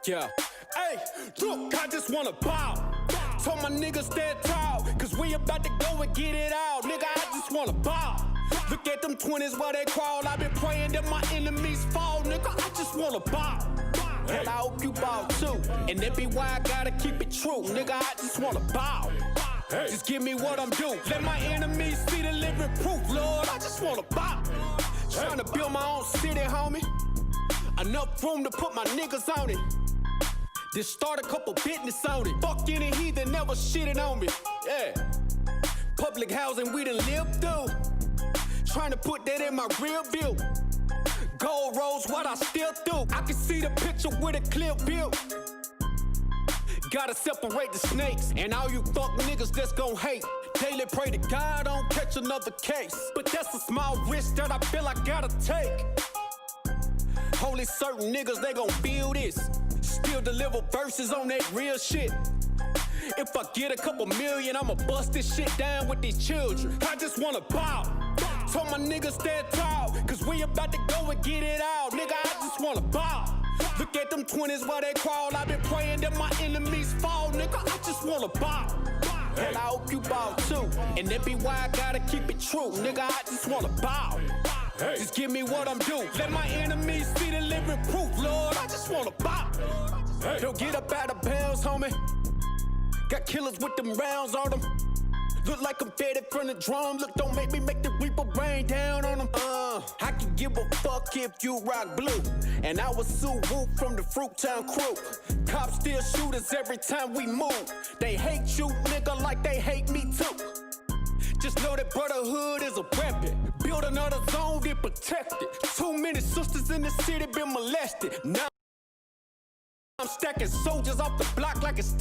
Yeah. Hey, look, I just wanna bow. Told my niggas stand tall, cause we about to go and get it out. Nigga, I just wanna bow. Look at them 20s where they crawl. I've been praying that my enemies fall. Nigga, I just wanna bow. And I hope you bow too. And that be why I gotta keep it true. Nigga, I just wanna bow. Just give me what I'm due. Let my enemies see the living proof, Lord. I just wanna bow. Trying to build my own city, homie. Enough room to put my niggas on it. Just start a couple business on it. Fuck any heathen never shitting on me. Yeah. Public housing we done lived through. Trying to put that in my rear view. Gold rolls, what I still do. I can see the picture with a clear view. Gotta separate the snakes. And all you fuck niggas that's gon' hate. Daily pray to God I don't catch another case. But that's a small risk that I feel I gotta take. Only certain niggas, they gon' feel this. Still deliver verses on that real shit. If I get a couple million, I'ma bust this shit down with these children. I just wanna bow. Told my niggas stand tall, cause we about to go and get it out. Nigga, I just wanna bow. Look at them 20s where they crawl. I've been praying that my enemies fall. Nigga, I just wanna bow. And I hope you bow too. And that be why I gotta keep it true. Nigga, I just wanna bow. Just give me what I'm due. Let my enemies see the living proof, Lord. I just wanna bow. Don't get up out of bounds, homie. Got killers with them rounds on them. Look like I'm fed it from the drum. Look, don't make me make the reaper rain down on them. I can give a fuck if you rock blue. And I was Sue Woo from the Fruittown crew. Cops still shoot us every time we move. They hate you, nigga, like they hate me too. Just know that brotherhood is a weapon. Build another zone, get protected. Too many sisters in the city been molested. Now I'm stacking soldiers off the block like it's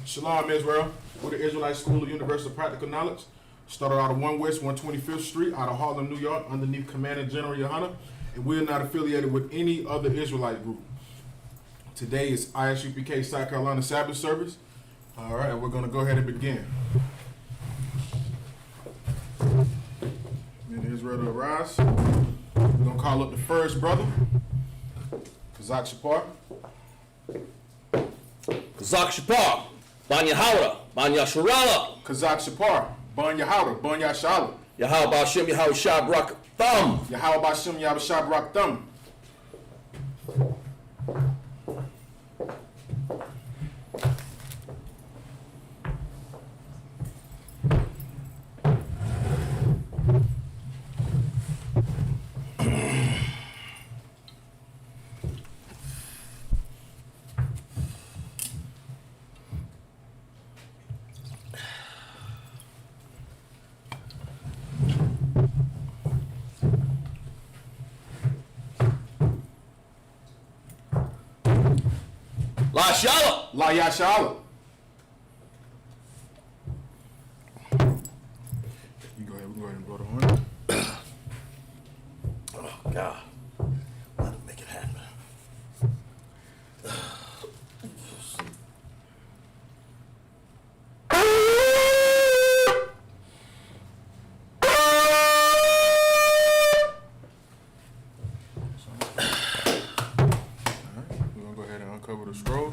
Shalom, Israel. We're the Israelite School of Universal Practical Knowledge. Started out of 1 West 125th Street out of Harlem, New York, underneath Commander General Yohana, and we're not affiliated with any other Israelite group. Today is ISUPK South Carolina Sabbath service. All right, we're going to go ahead and begin. Men of Israel to arise. We're going to call up the first brother, Kazak Shapar. Kazak Shapar, Ban Yahawah, Ban Yasharala, Kazak Shapar, Ban Yahawah, Ban Yashala. Yahawah Bashim, Yahawah Shabrak Thumb. Yahawah Bashim, Yahawah Shabrak Thumb. La Shala. La Yashala. You go ahead, we go ahead and blow the horn. Oh, God. Let him make it happen. We're going to go ahead and uncover the scroll.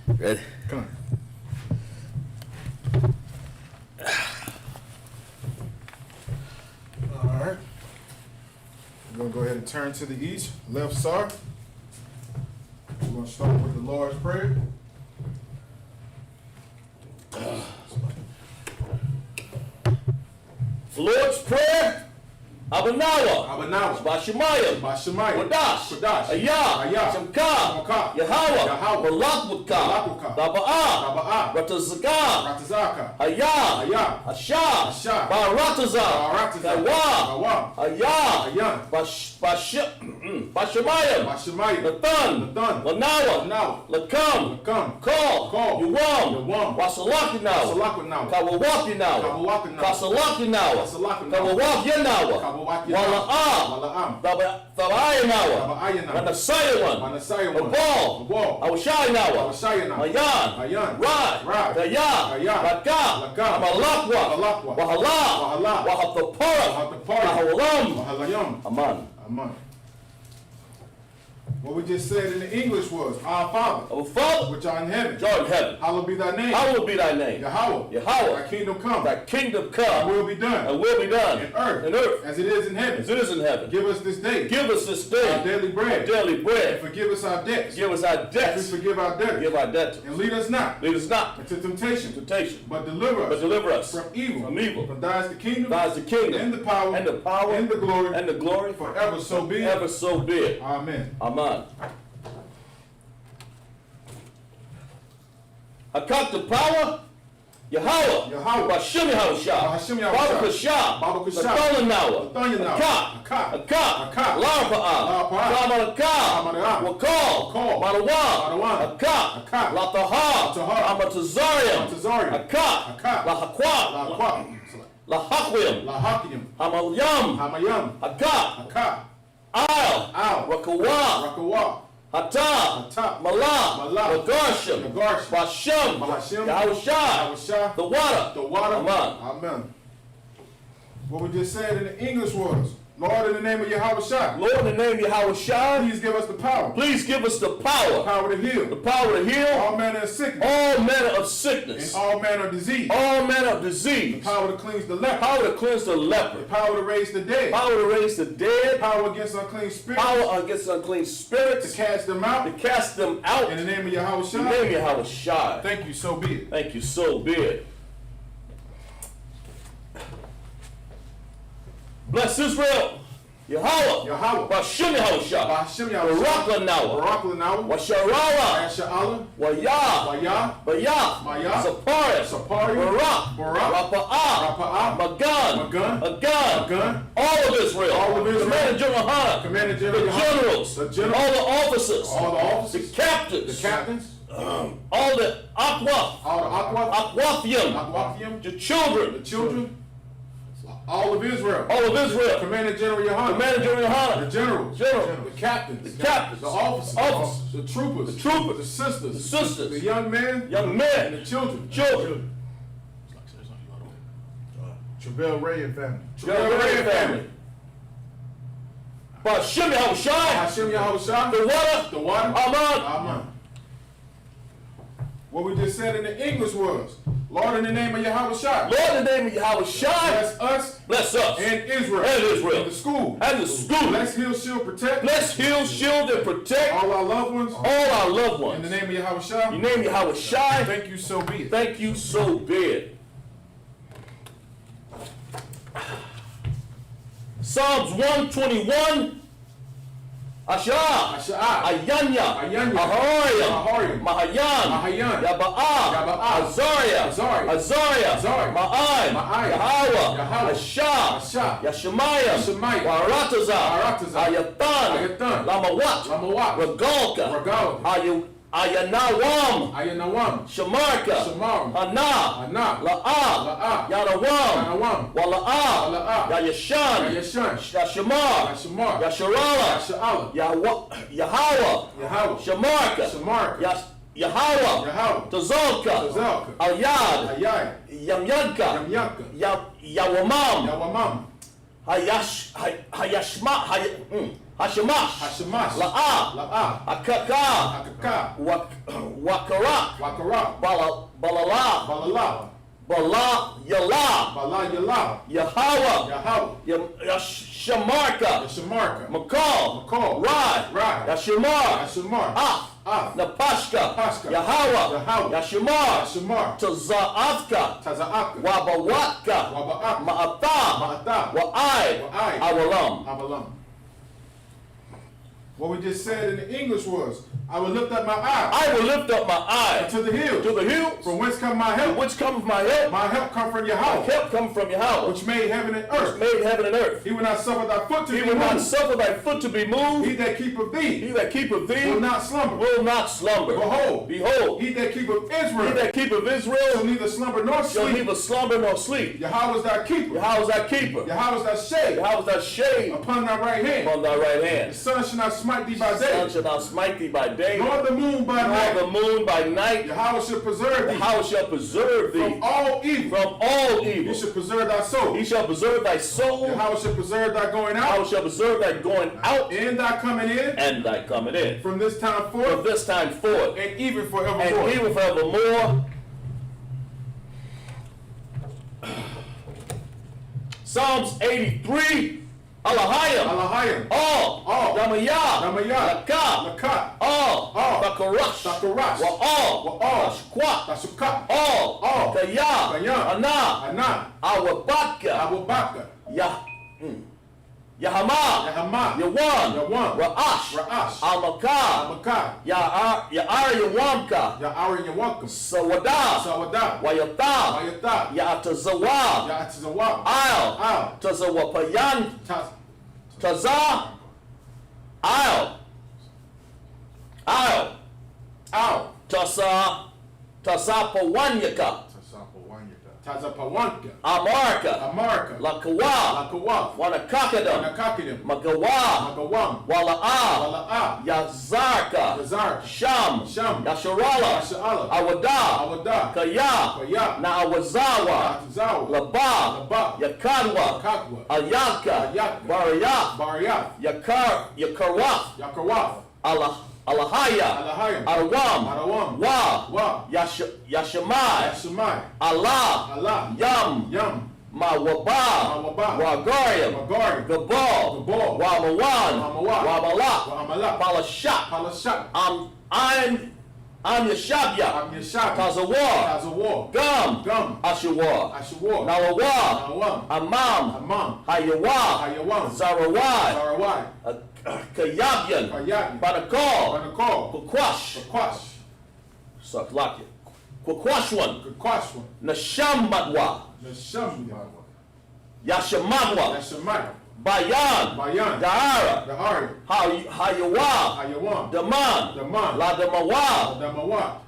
Ready? Come on. All right. We're going to go ahead and turn to the east, left side. We're going to start with the Lord's Prayer. Lord's Prayer. Abanawa. Abanawa. Bashemayim. Bashemayim. Kodash. Kodash. Ayah. Ayah. Shemka. Shemka. Yahawah. Yahawah. Malakwaka. Malakwaka. Daba'ah. Daba'ah. Ratazaka. Ratazaka. Ayah. Ayah. Asha. Asha. Barataza. Barataza. Kawa. Kawa. Ayah. Ayah. Bashemayim. Bashemayim. Nathan. Nathan. Lanawa. Lanawa. Lakam. Lakam. Call. Call. Yuwam. Yuwam. Wasalakinawa. Wasalakinawa. Kawawakinawa. Kawawakinawa. Kasalakinawa. Kasalakinawa. Kawawakinawa. Kawawakinawa. Wala'am. Wala'am. Tabayanawa. Tabayanawa. Manasayawan. Manasayawan. Abal. Abal. Awashayanawa. Awashayanawa. Mayan. Mayan. Rad. Rad. Daya. Daya. Laka. Laka. Malakwa. Malakwa. Wahala. Wahala. Wahatapara. Wahatapara. Wahawalam. Wahalayam. Aman. Amen. What we just said in the English was, Our Father, Our Father, which art in heaven, which art in heaven, hallowed be thy name. hallowed be thy name. Yahweh. Yahweh. Thy kingdom come. Thy kingdom Thy come. will be done. And will be done. In earth. In earth. As it is in heaven. As it is in heaven. Give us this day. Give us this day Our daily bread. our daily And bread. forgive us our debts. Give us our As debts. we forgive our debtors. Give our debtors. And lead us not Lead us not into temptation. temptation, But deliver but us deliver us from evil. from evil. For thine is the kingdom. Thine is the kingdom, And the power. and the power, And the glory. and the glory, forever so be it. ever so be it. Amen. Amen. Hakak the power, Yahweh, Yahweh. Bashim Yahushua, Bashim Yahushua. Baruch Hashah, Baruch Hashah. Nathanawa, Nathanawa. Akak, Akak. Akak, Akak. Larpa'ah, Larpa'ah. Ramalakah, Ramalakah. Wakal, Wakal. Marawan, Marawan. Akak, Akak. Lataha, Lataha. Amatazariam, Amatazariam. Akak, Akak. Lahakwa, Lahakwa. Lahakwim, Lahakim. Hamalyam, Hamayam. Akak, Akak. Al, Al. Rakawa, Rakawa. Hata, Hata. Malah, Malah. Nagarshim, Nagarshim. Bashim, Bashim. Yahushua, Yahushua. the water, The water. Amen. Amen. What we just said in the English was, Lord, in the name of Yahweh, Lord, in the name of Yahushua, please give us the power. please give us the power Power to the heal. power to heal All manner of sickness. all manner of And sickness, all manner of disease. all manner of disease, Power to cleanse the leper. power to cleanse the leper, Power to raise the dead. power to raise the dead, Power against unclean spirits. power against unclean To spirits, cast them out. to cast them out. In In the name of Yahweh. the name of Yahushua. Thank you, so be it. Thank you, so be it. Bless Israel, Yahweh, Yahweh. Bashim Yahushua, Bashim Baruch Lanawa, Barak Lanawa. Washarawa, Asha'ala. Wayah, Wayah. Bayah, Bayah. Sapariah, Sapariah. Barak, Barak. Rapa'ah, Rapa'ah. Magan, Magan. Agan, Magan. all of Israel, All of Israel. Commander General Hunter, Commander the General Hunter. generals, The generals. all the officers, All the officers. the captains, The captains. all the Aqua, All the Aqua. Aquafium, Aquafium. the children, The children. all of Israel. All of Israel. Commander General Yohanan. Commander General The Yohanan. generals. General. The captains. The captains. The officers. Officers. The troopers. The troopers. The sisters. The sisters. The young men. Young men. And the children. Children. Travell Ray and family. Young Ray family. But Shimmy Habushai. Hashem Yahushua. The water. The water. Aman. Amen. What we just said in the English was, Lord, in the name of Yahushua. Lord, in the name of Yahushai. Bless us. Bless us. And Israel. And Israel. And the school. And the school. Bless, heal, shield, protect. Bless, heal, shield, and protect all our loved ones. all our loved In ones. the name of Yahushua. In the name of Yahushai. Thank you, so be it. Thank you, so be it. Psalms 121. Asha. Asha'ah. Ayanya. Ayanya. Ahariam. Ahariam. Mahayan. Mahayan. Yaba'a. Yaba'a. Azariah. Azariah. Azariah. Azariah. Ma'ai. Ma'ai. Yahweh. Yahweh. Asha. Asha. Yashemayim. Yashemayim. Waratazah. Waratazah. Ayatan. Ayatan. Lamawat. Lamawat. Regalka. Regalka. Ayanawam. Ayanawam. Shamarka. Shamar. Ana. Ana. La'a. La'a. Yanawam. Yanawam. Wala'a. Wala'a. Yayashan. Yayashan. Yashamar. Yashamar. Yasharala. Yasha'ala. Yahweh. Yahweh. Shamarka. Shamarka. Yahweh. Yahweh. Tazalka. Tazalka. Alyad. Ayai. Yamyanka. Yamyanka. Yawamam. Yawamam. Hayashma. Hashemash. Hashemash. La'a. La'a. Akaka. Akaka. Wakarak. Wakarak. Balala. Balala. Bala Yala. Bala Yala. Yahweh. Yahweh. Yashamarka. Yashamarka. McCall. McCall. Rai. Rai. Yashimar. Yashimar. Ah. Ah. Napashka. Napashka. Yahweh. Yahweh. Yashimar. Yashimar. Taza'atka. Taza'aka. Wabawatka. Waba'aka. Ma'ata. Ma'ata. Wa'ai. Wa'ai. Awalam. Abalam. What we just said in the English was, I will lift up my eye I will lift up my eye to the hill. to the hills. From whence come my help? Which comes my help? My help come from My Yahweh, help comes from Yahweh, which made heaven and which earth. made heaven and earth. He will not suffer thy foot to He be will not moved. suffer thy foot to be moved. He that keepeth He thee that keepeth thee will not slumber. will not slumber. Behold, Behold, he that keepeth he Israel that keepeth shall Israel neither slumber nor shall sleep. neither slumber nor sleep. Yahweh is thy keeper. Yahweh is thy keeper. Yahweh is thy shade Yahweh is thy shade upon thy right hand. upon thy right The hand. sun shall not smite thee by The sun day, shall not smite thee by day, nor the moon by nor night. the moon by night. Yahweh shall preserve thee Yahweh shall preserve thee from all evil. from all He evil. shall preserve thy soul. He shall preserve thy soul. Yahweh shall preserve thy going Yahweh out shall preserve thy going out and thy coming in and thy coming in. from this time From forth this time forth and even and forevermore. even forevermore. Psalms 83. Alahayim. Alahayim. All. Yamayah. Yamayah. Laka. Lakat. All. All. Bakarash. Sakarash. Wa'al. Wa'al. Ashquat. Tasukat. All. All. Kaya. Kaya. Ana. Ana. Awabaka. Abubaka. Yahama. Yahama. Yawan. Yawan. Ra'ash. Ra'ash. Amakah. Amakah. Ya'ar Yawamka. Ya'ari Yawakum. Sawada. Sawada. Wayata. Wayata. Ya'atazawa. Ya'atizawab. Al. Al. Tazawapayan. Tas. Taza. Al. Al. Al. Tasapawanyaka. Tazapawanka. Amarka. Amarka. Lakawa. Lakawaf. Wanakakadam. Wanakakidim. Magawa. Magawam. Wala'a. Wala'a. Yazarka. Yazarka. Sham. Sham. Yasharala. Yasha'ala. Awada. Awada. Kaya. Kaya. Naawazawa. Ya'atizawa. Laba. Laba. Yakadwa. Kakwa. Ayaka. Ayaka. Bariyah. Bariyah. Yakarwaf. Yakarwaf. Alahaya. Alahayim. Arawam. Arawam. Wa. Wa. Yashamai. Yashimai. Allah. Allah. Yam. Yum. Mawaba. Mawaba. Wagariam. Magari. Gabal. Gabal. Wamawan. Wamawan. Wamalak. Wa'amala. Palashak. Palashak. I'm Yashabya. Yeshab. Tazawar. Tazawar. Gum. Gum. Ashawar. Ashawar. Nawawa. Nawam. Amam. Amam. Hayawa. Hayawam. Zarawai. Sarawai. Kayabyan. Kayabyan. Banakal. Banakal. Kukwash. Kakwash. Saklakya. Kukwashwan. Kakwashwan. Nashamadwa. Nasham. Yashamadwa. Yashamai. Bayan. Bayan. Dahara. Dahari. Hayawa. Hayawam. Daman. Daman. Ladamawa. Adamawa.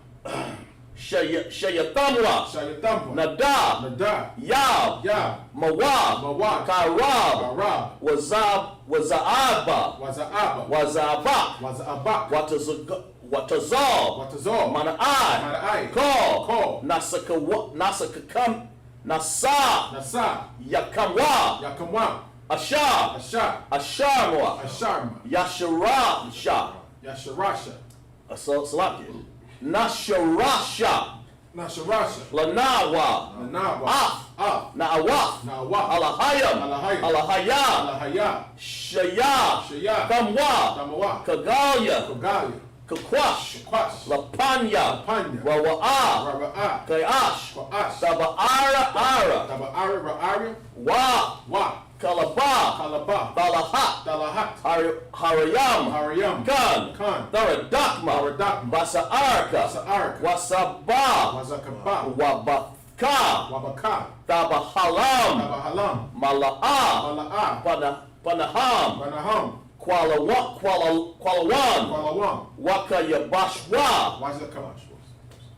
Shayathamwa, Shayathamwa, Nadab, Nadab, Yab, Yab, Mawab, Mawab, Karab, Arab, Waza'aba, Waza'aba, Wazabak, Waza'abak, Watazal, Watazal, Mana'ai, Mana'ai, Call, Call, Nasakakam, Nasa, Nasa, Yakamwa, Yakamwa, Ashar, Ashar, Asharmwa, Asharma, Yasharasha, Yasharasha, Salaki, Nasharasha, Nasharasha, Lanawa, Nanawa, Af, Na'awaf, Nawaf, Alahayam, Alahayam, Alahayam, Alahaya, Shaya, Shaya, Kamwa, Tamawa, Kagalia, Kogalia, Kakwash, Kwash, Lapanya, Lapanya, Wawa'a, Raba'a, Kayash, Kwash, Taba'ara Ara, Taba'ari, Ra'ari, Wa, Wa, Kalaba, Kalaba, Balahat, Dalahat, Harayam, Harayam, Kan, Kan, Tharadakma, Tharadakma, Basa'arka, Sa'arka, Wasaba, Wazakaba, Wabaka, Wabaka, Tabahalam, Tabahalam, Mala'a, Mala'a, Panaham, Banaham, Kualawan, Kualawan, Wakayabashwa, Wazakamash,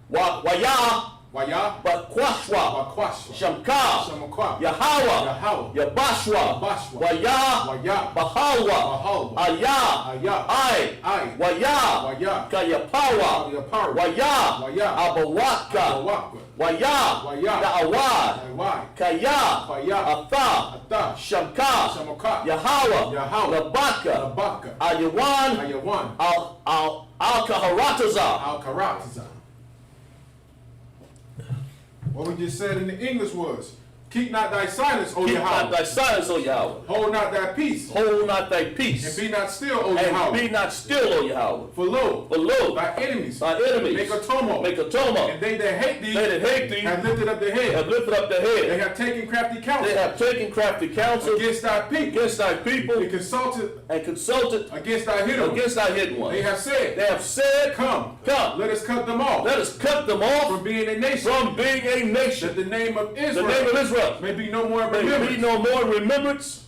Waya, Waya, Bakwashwa, Wakwasha, Shamka, Shamakwa, Yahawa, Yahawa, Yabashwa, Yabashwa, Waya, Waya, Bahalwa, Bahalwa, Aya, Aya, Ai, Waya, Waya, Kayapawa, Yapawa, Waya, Waya, Abawaka, Awakwa, Waya, Waya, Da'awad, Wai, Kaya, Kaya, Atha, Ata, Shamka, Shamakwa, Yahawa, Yahawa, Labaka, Labaka, Ayawan, Ayawan, Al-Kaharataza. Al-Karataza. What we just said in the English was, keep not thy silence, O Keep not Yahweh. thy silence, O Yahweh. Hold not thy peace, Hold not thy and peace. be not still, O And Yahweh. be not still, O Yahweh. For lo, For lo, thy enemies thy enemies make a tumult, make a tumult. and they that hate thee They that hate thee have lifted up their head. have lifted up their They head. have taken crafty They counsel have taken crafty counsel against thy people, against thy people and consulted and consulted against thy hidden ones. against thy hidden ones. They have said, They have said, Come, Come, let us cut them off let us cut them off from being a nation, from being a that nation. the name of The Israel name of Israel may be no more in may be remembrance. no more in remembrance,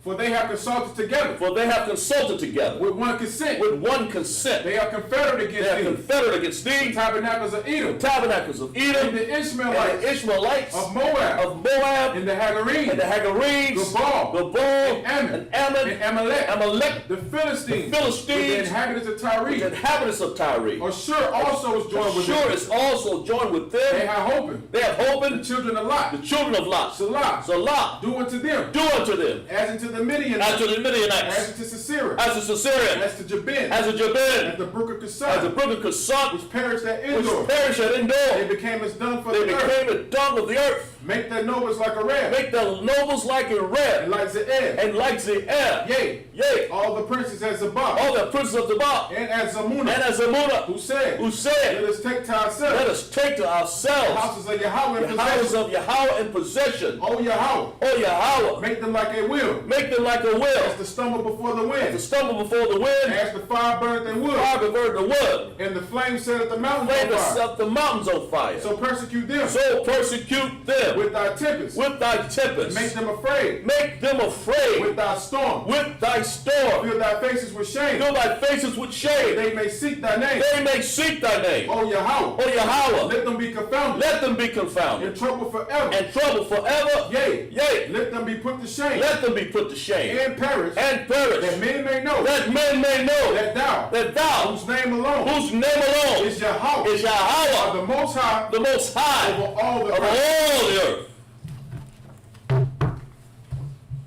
For they have consulted together for they have consulted together with one consent. with one consent. They are confederate They against are thee, confederate against the thee, tabernacles of the Edom, tabernacles of and Edom, the and Ishmaelites the Ishmaelites of Moab, of Moab, and the Hagarenes, and the Hagarenes, Gabal, Gabal, and Ammon, and Ammon, and Amalek, Amalek, the Philistines, The Philistines, with the inhabitants of the Tyre. inhabitants of Tyre. Ashur also is joined with Sure them. is also joined with They them. have hopen, They have the opened children of Lot, the children of Lot. Salah, So Lot, do unto them, do unto them, as unto the Midianites, as to the as Midianites, unto Sisera, as to Sisera, as to Jabin, as to Jabin, as the brook of as the Kasai, brook of Kasat, which perished at which Endor. perished at They Endor. became as dung for They the earth. became the dung of the earth. Make their nobles like a ram, Make the nobles like a and red, like Ze'er. and like the air. Yea, Yea, all the princes as Zabah, all the princes of the Ba, and as and Zamunah, as Amunah, who said, who Let said, us take to let ourselves us take to the ourselves houses of Yahweh in the houses possession. of Yahweh in possession. O Yahweh, O Yahweh, make them like a wheel, make them like a as wheel, to stumble before the to wind, stumble before the wind, as the fire burneth in wood, fire convert the wood, and the flame set the mountains flame on to fire. set the mountains on fire. So persecute them So persecute them with thy tempest, with thy tempest. make them afraid Make them afraid with thy storm, with thy storm. fill thy faces with shame, Fill thy faces with shame. they may seek thy name. They may seek thy name. O Yahweh, O Yahweh, let them be confounded, let them be confounded in trouble forever. and trouble forever. Yea, Yea, let them be put to shame, let them be put to shame and perish, and that perish, men may know that men may know that thou, that thou, whose name alone whose name alone is Yahweh, is are Yahweh, the most high the most high over all the of earth. all the earth.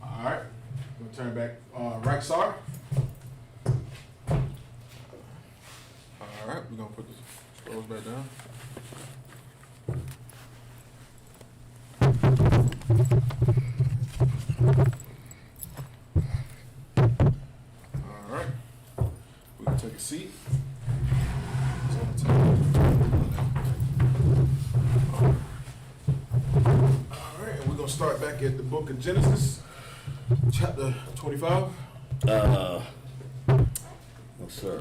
All right, we'll turn back. Right, sir. All right, we're gonna put the scrolls back down. All right, we can take a seat. All right, and we're gonna start back at the book of Genesis, chapter 25. No, sir.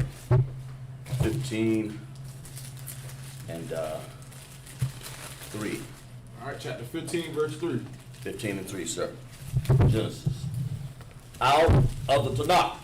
15 and 3. All right, chapter 15, verse 3. 15 and 3, sir. Genesis. Out of the Tanakh.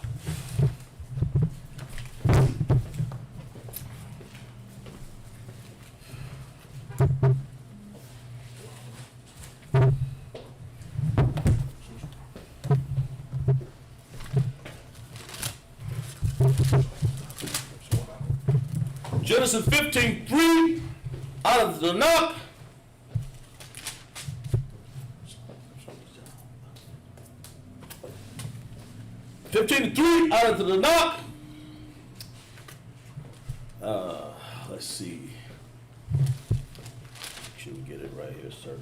Genesis 15:3 out of the Tanakh. Out of the Tanakh. Let's see. Should we get it right here, sir?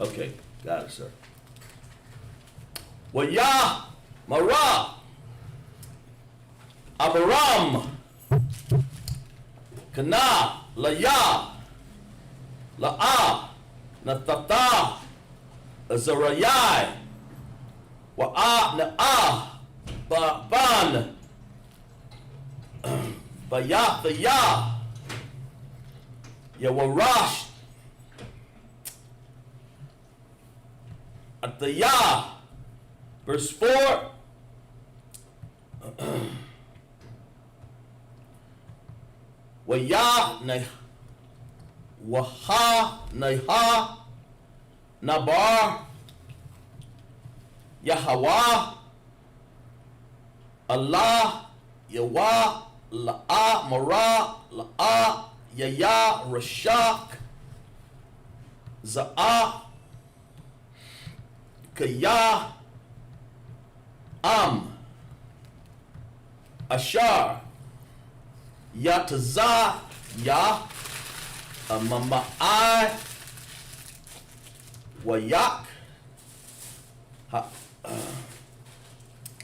Okay, got it, sir. Wayah Mara Abaram Kana Laya La'a Natata Azarayai Wa'a Na'a Ban Bayah Yawarash at the Yah, verse 4. Waha Neha Nabar Yahweh Allah Yahweh La'a Mara La'a Yaya Rashak Za'a Kaya Ashar Yataza Ya Mama'ai Wayak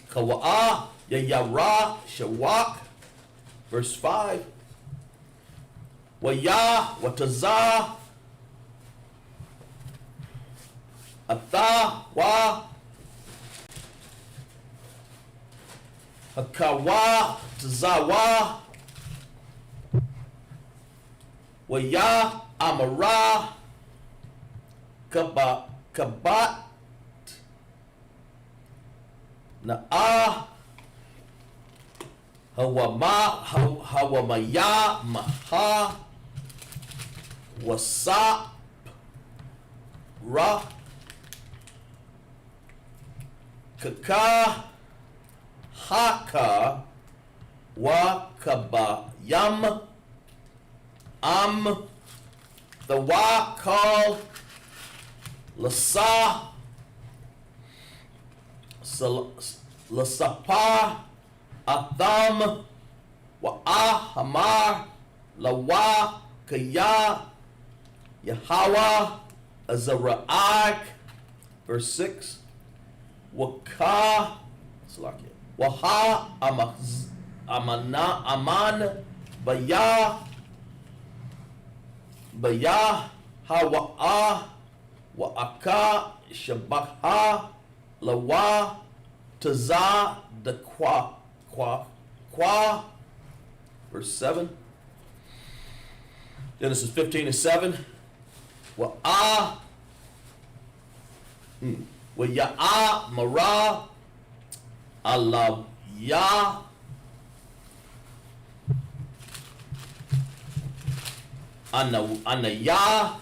Kawa'a Yayara Shawak, verse 5. Waya Wataza Ata Wa Hakawa Tazawa Waya Amara Kabat Na'a Hawamaya Maha Wasap Ra Kaka Haka Wakabayam the Wa call Lasa Lasapa Atham Wa'ahamar Lawa Kaya Yahweh Azara'ak, verse 6. Waka Waha Amana Aman Baya Hawa'a Wa'aka Shabakha Lawa Taza the Kwa, verse 7. Genesis 15:7. Waya'a Mara Allah Ya Anaya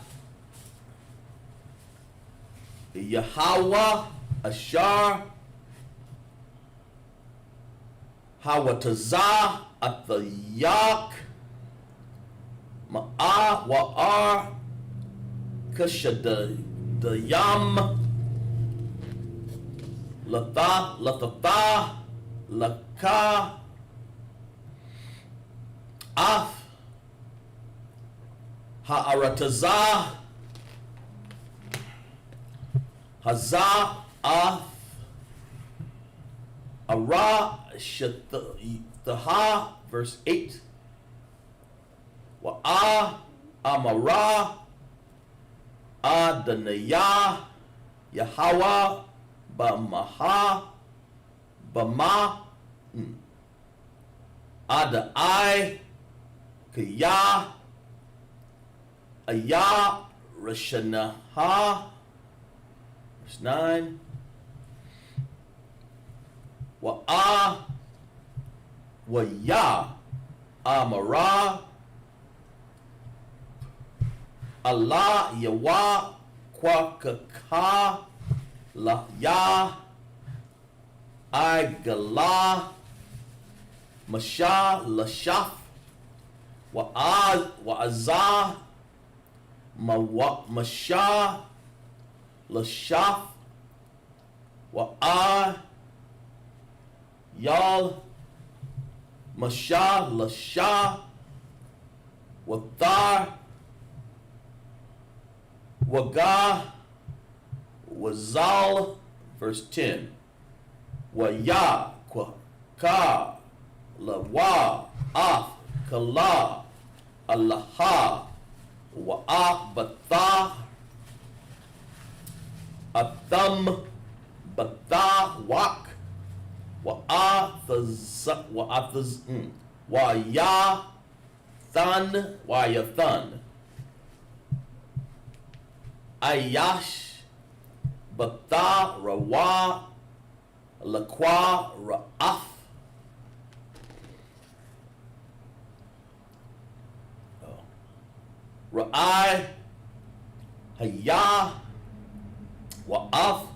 Yahweh Ashar Hawataza at the Yak Ma'a Wa'ar Kashada the Yam Latata Laka Af Ha'arataza Hazah Af Ara Shataha, verse 8. Wa'a Amara Adanaya Yahweh Bamaha Bama Adai Kaya Aya Rashanaha, verse 9. Wa'a Waya Amara Allah Yawa Kwakaka La Ya Igala, Masha, Lashaf, Wa'azah, Masha, Lashaf, Yal, Masha, Lasha, Wathar, Wagah, Wazal, verse 10. Waya, Ka, Lawa, Af, Kala, Allaha, Wa'af, Batha, Atham, Batha, Wak, Waya, Thun, Ayash, Batha, Rawa, Laqua, Ra'af, Ra'ai, Hayah, Wa'af,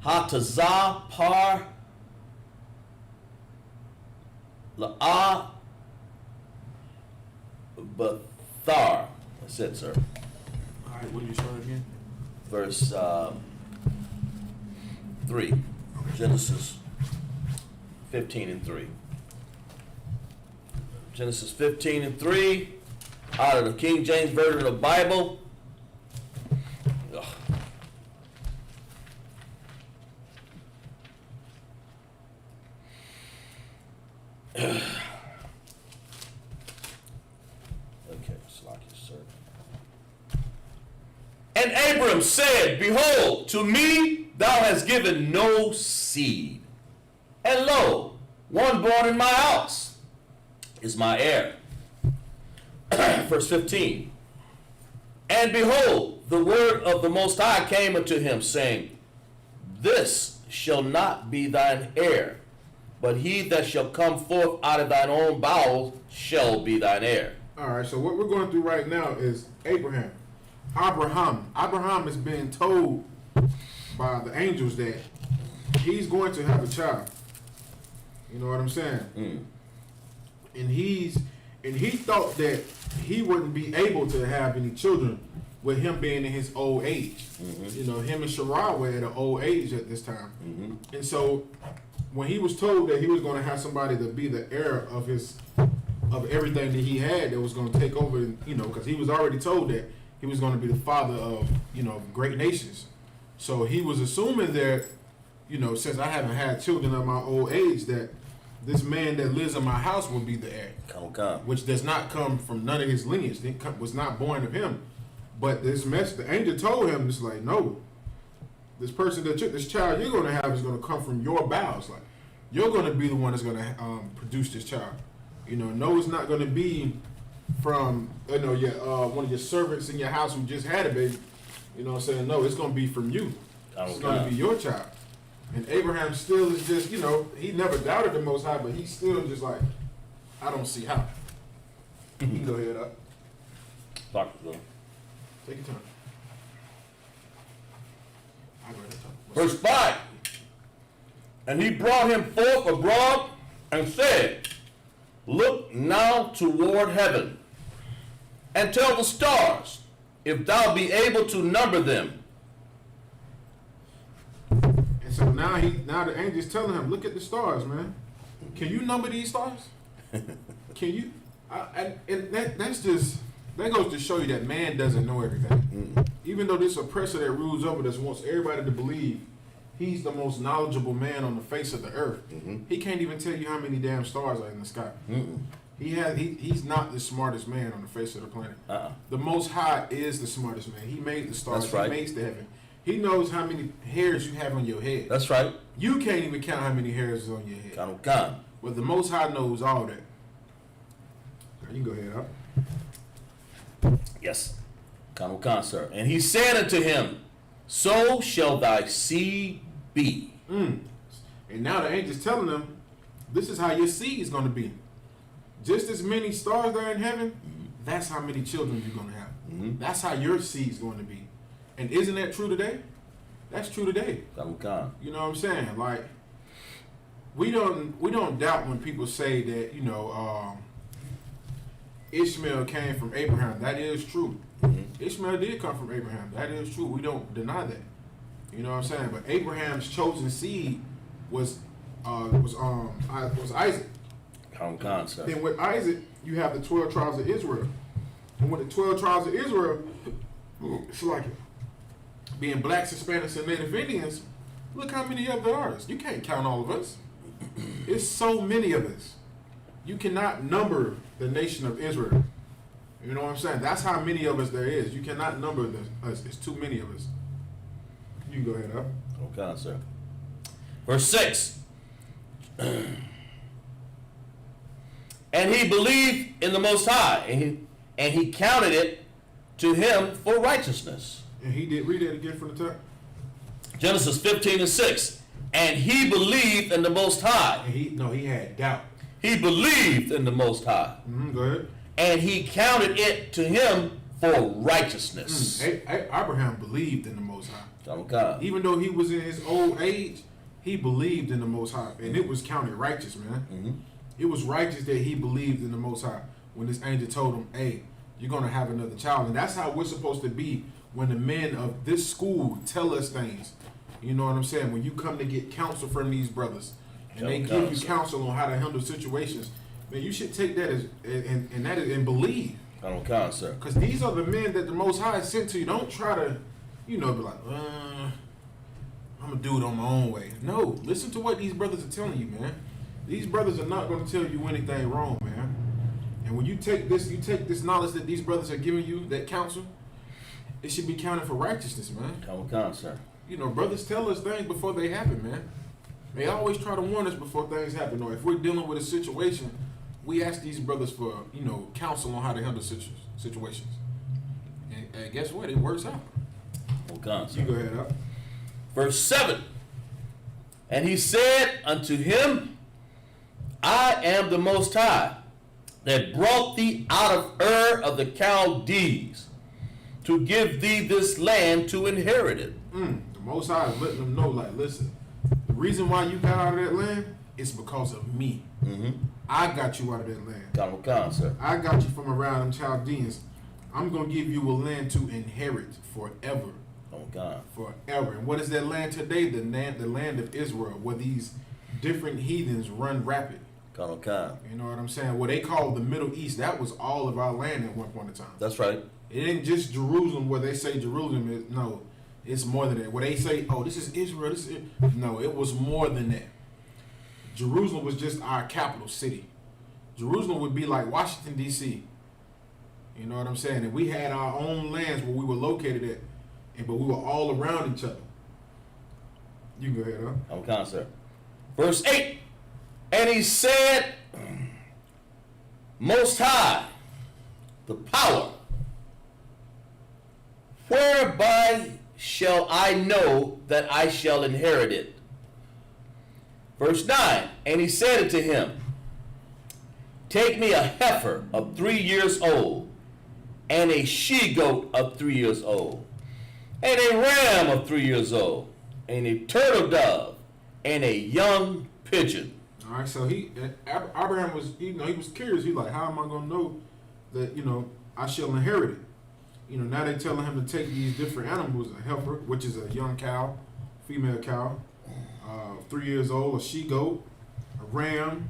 Hatazah, Par, La'ah, Bathar. That's it, sir. All right, what did you start again? Verse 3. Genesis 15 and 3. Genesis 15 and 3. Out of the King James Version of the Bible. Ugh. Okay, Slack your servant. And Abram said, Behold, to me thou hast given no seed. And lo, one born in my house is my heir. Verse 15. And behold, the word of the Most High came unto him, saying, This shall not be thine heir, but he that shall come forth out of thine own bowels shall be thine heir. All right, so what we're going through right now is Abraham. Abraham is being told by the angels that he's going to have a child. You know what I'm saying? And he thought that he wouldn't be able to have any children with him being in his old age. You know, him and Sarai were at an old age at this time. And so when he was told that he was going to have somebody to be the heir of everything that he had that was going to take over, you know, because he was already told that he was going to be the father of, you know, great nations. So he was assuming that, you know, since I haven't had children of my old age, that this man that lives in my house will be the heir. Which does not come from none of his lineage. It was not born of him. But the angel told him, it's like, no, this child you're going to have is going to come from your bowels. Like, you're going to be the one that's going to produce this child. You know, no, it's not going to be from, you know, one of your servants in your house who just had a baby. You know what I'm saying? No, it's going to be from you. It's going to be your child. And Abraham still is just, you know, he never doubted the Most High, but he's still just like, I don't see how. You can go ahead up. Take your time. I'll go ahead and talk. Verse 5. And he brought him forth abroad and said, Look now toward heaven, and tell the stars, if thou be able to number them. And so now the angel's telling him, look at the stars, man. Can you number these stars? Can you? That goes to show you that man doesn't know everything. Even though this oppressor that rules over us wants everybody to believe he's the most knowledgeable man on the face of the earth, he can't even tell you how many damn stars are in the sky. He's not the smartest man on the face of the planet. The Most High is the smartest man. He made the stars. That's right. He makes the heaven. He knows how many hairs you have on your head. That's right. You can't even count how many hairs is on your head. Well, the Most High knows all that. You can go ahead, huh? Yes. Khan, sir. And he said unto him, So shall thy seed be. And now the angel's telling them, this is how your seed is going to be. Just as many stars there in heaven, that's how many children you're going to have. That's how your seed's going to be. And isn't that true today? That's true today. Come. You know what I'm saying? Like, we don't doubt when people say that, Ishmael came from Abraham. That is true. Ishmael did come from Abraham. That is true. We don't deny that. You know what I'm saying? But Abraham's chosen seed was Isaac. Come, sir. Then with Isaac, you have the 12 tribes of Israel. And with the 12 tribes of Israel, it's like being blacks, Hispanics, and Native Indians. Look how many of there are. You can't count all of us. It's so many of us. You cannot number the nation of Israel. You know what I'm saying? That's how many of us there is. You cannot number us. It's too many of us. You can go ahead, up. Okay, sir. Verse 6. And he believed in the Most High, and he counted it to him for righteousness. And he did. Read that again from the top. Genesis 15:6. And he believed in the Most High. And he had doubt. He believed in the Most High. Go ahead. And he counted it to him for righteousness. Abraham believed in the Most High. Okay. Even though he was in his old age, he believed in the Most High. And it was counted righteous, man. It was righteous that he believed in the Most High when this angel told him, hey, you're going to have another child. And that's how we're supposed to be when the men of this school tell us things. You know what I'm saying? When you come to get counsel from these brothers and they give you counsel on how to handle situations, man, you should take that as and believe. Okay, sir. Because these are the men that the Most High sent to you. Don't try to, be like, I'm going to do it on my own way. No, listen to what these brothers are telling you, man. These brothers are not going to tell you anything wrong, man. And when you take this knowledge that these brothers are giving you, that counsel, it should be counted for righteousness, man. Okay, sir. Brothers tell us things before they happen, man. They always try to warn us before things happen. Or if we're dealing with a situation, we ask these brothers for, counsel on how to handle situations. And guess what? It works out. Okay, sir. You go ahead, up. Verse 7. And he said unto him, I am the Most High, that brought thee out of Ur of the Chaldees, to give thee this land to inherit it. The Most High is letting them know, like, listen, the reason why you got out of that land is because of me. I got you out of that land. Come, sir. I got you from around them Chaldeans. I'm going to give you a land to inherit forever. Okay. Forever. And what is that land today? The land of Israel, where these different heathens run rapid. Okay. You know what I'm saying? What they call the Middle East, that was all of our land at one point in time. That's right. It ain't just Jerusalem where they say Jerusalem is. No, it's more than that. Where they say, oh, this is Israel. No, it was more than that. Jerusalem was just our capital city. Jerusalem would be like Washington, D.C. You know what I'm saying? And we had our own lands where we were located at, but we were all around each other. You can go ahead, huh? Okay, sir. Verse 8. And he said, Most High, the power, whereby shall I know that I shall inherit it? Verse 9. And he said unto him, Take me a heifer of 3 years old, and a she-goat of 3 years old, and a ram of 3 years old, and a turtle dove, and a young pigeon. All right, so Abraham was, he was curious. He's like, how am I going to know that, I shall inherit it? Now they're telling him to take these different animals, a heifer, which is a young cow, female cow, 3 years old, a she-goat, a ram,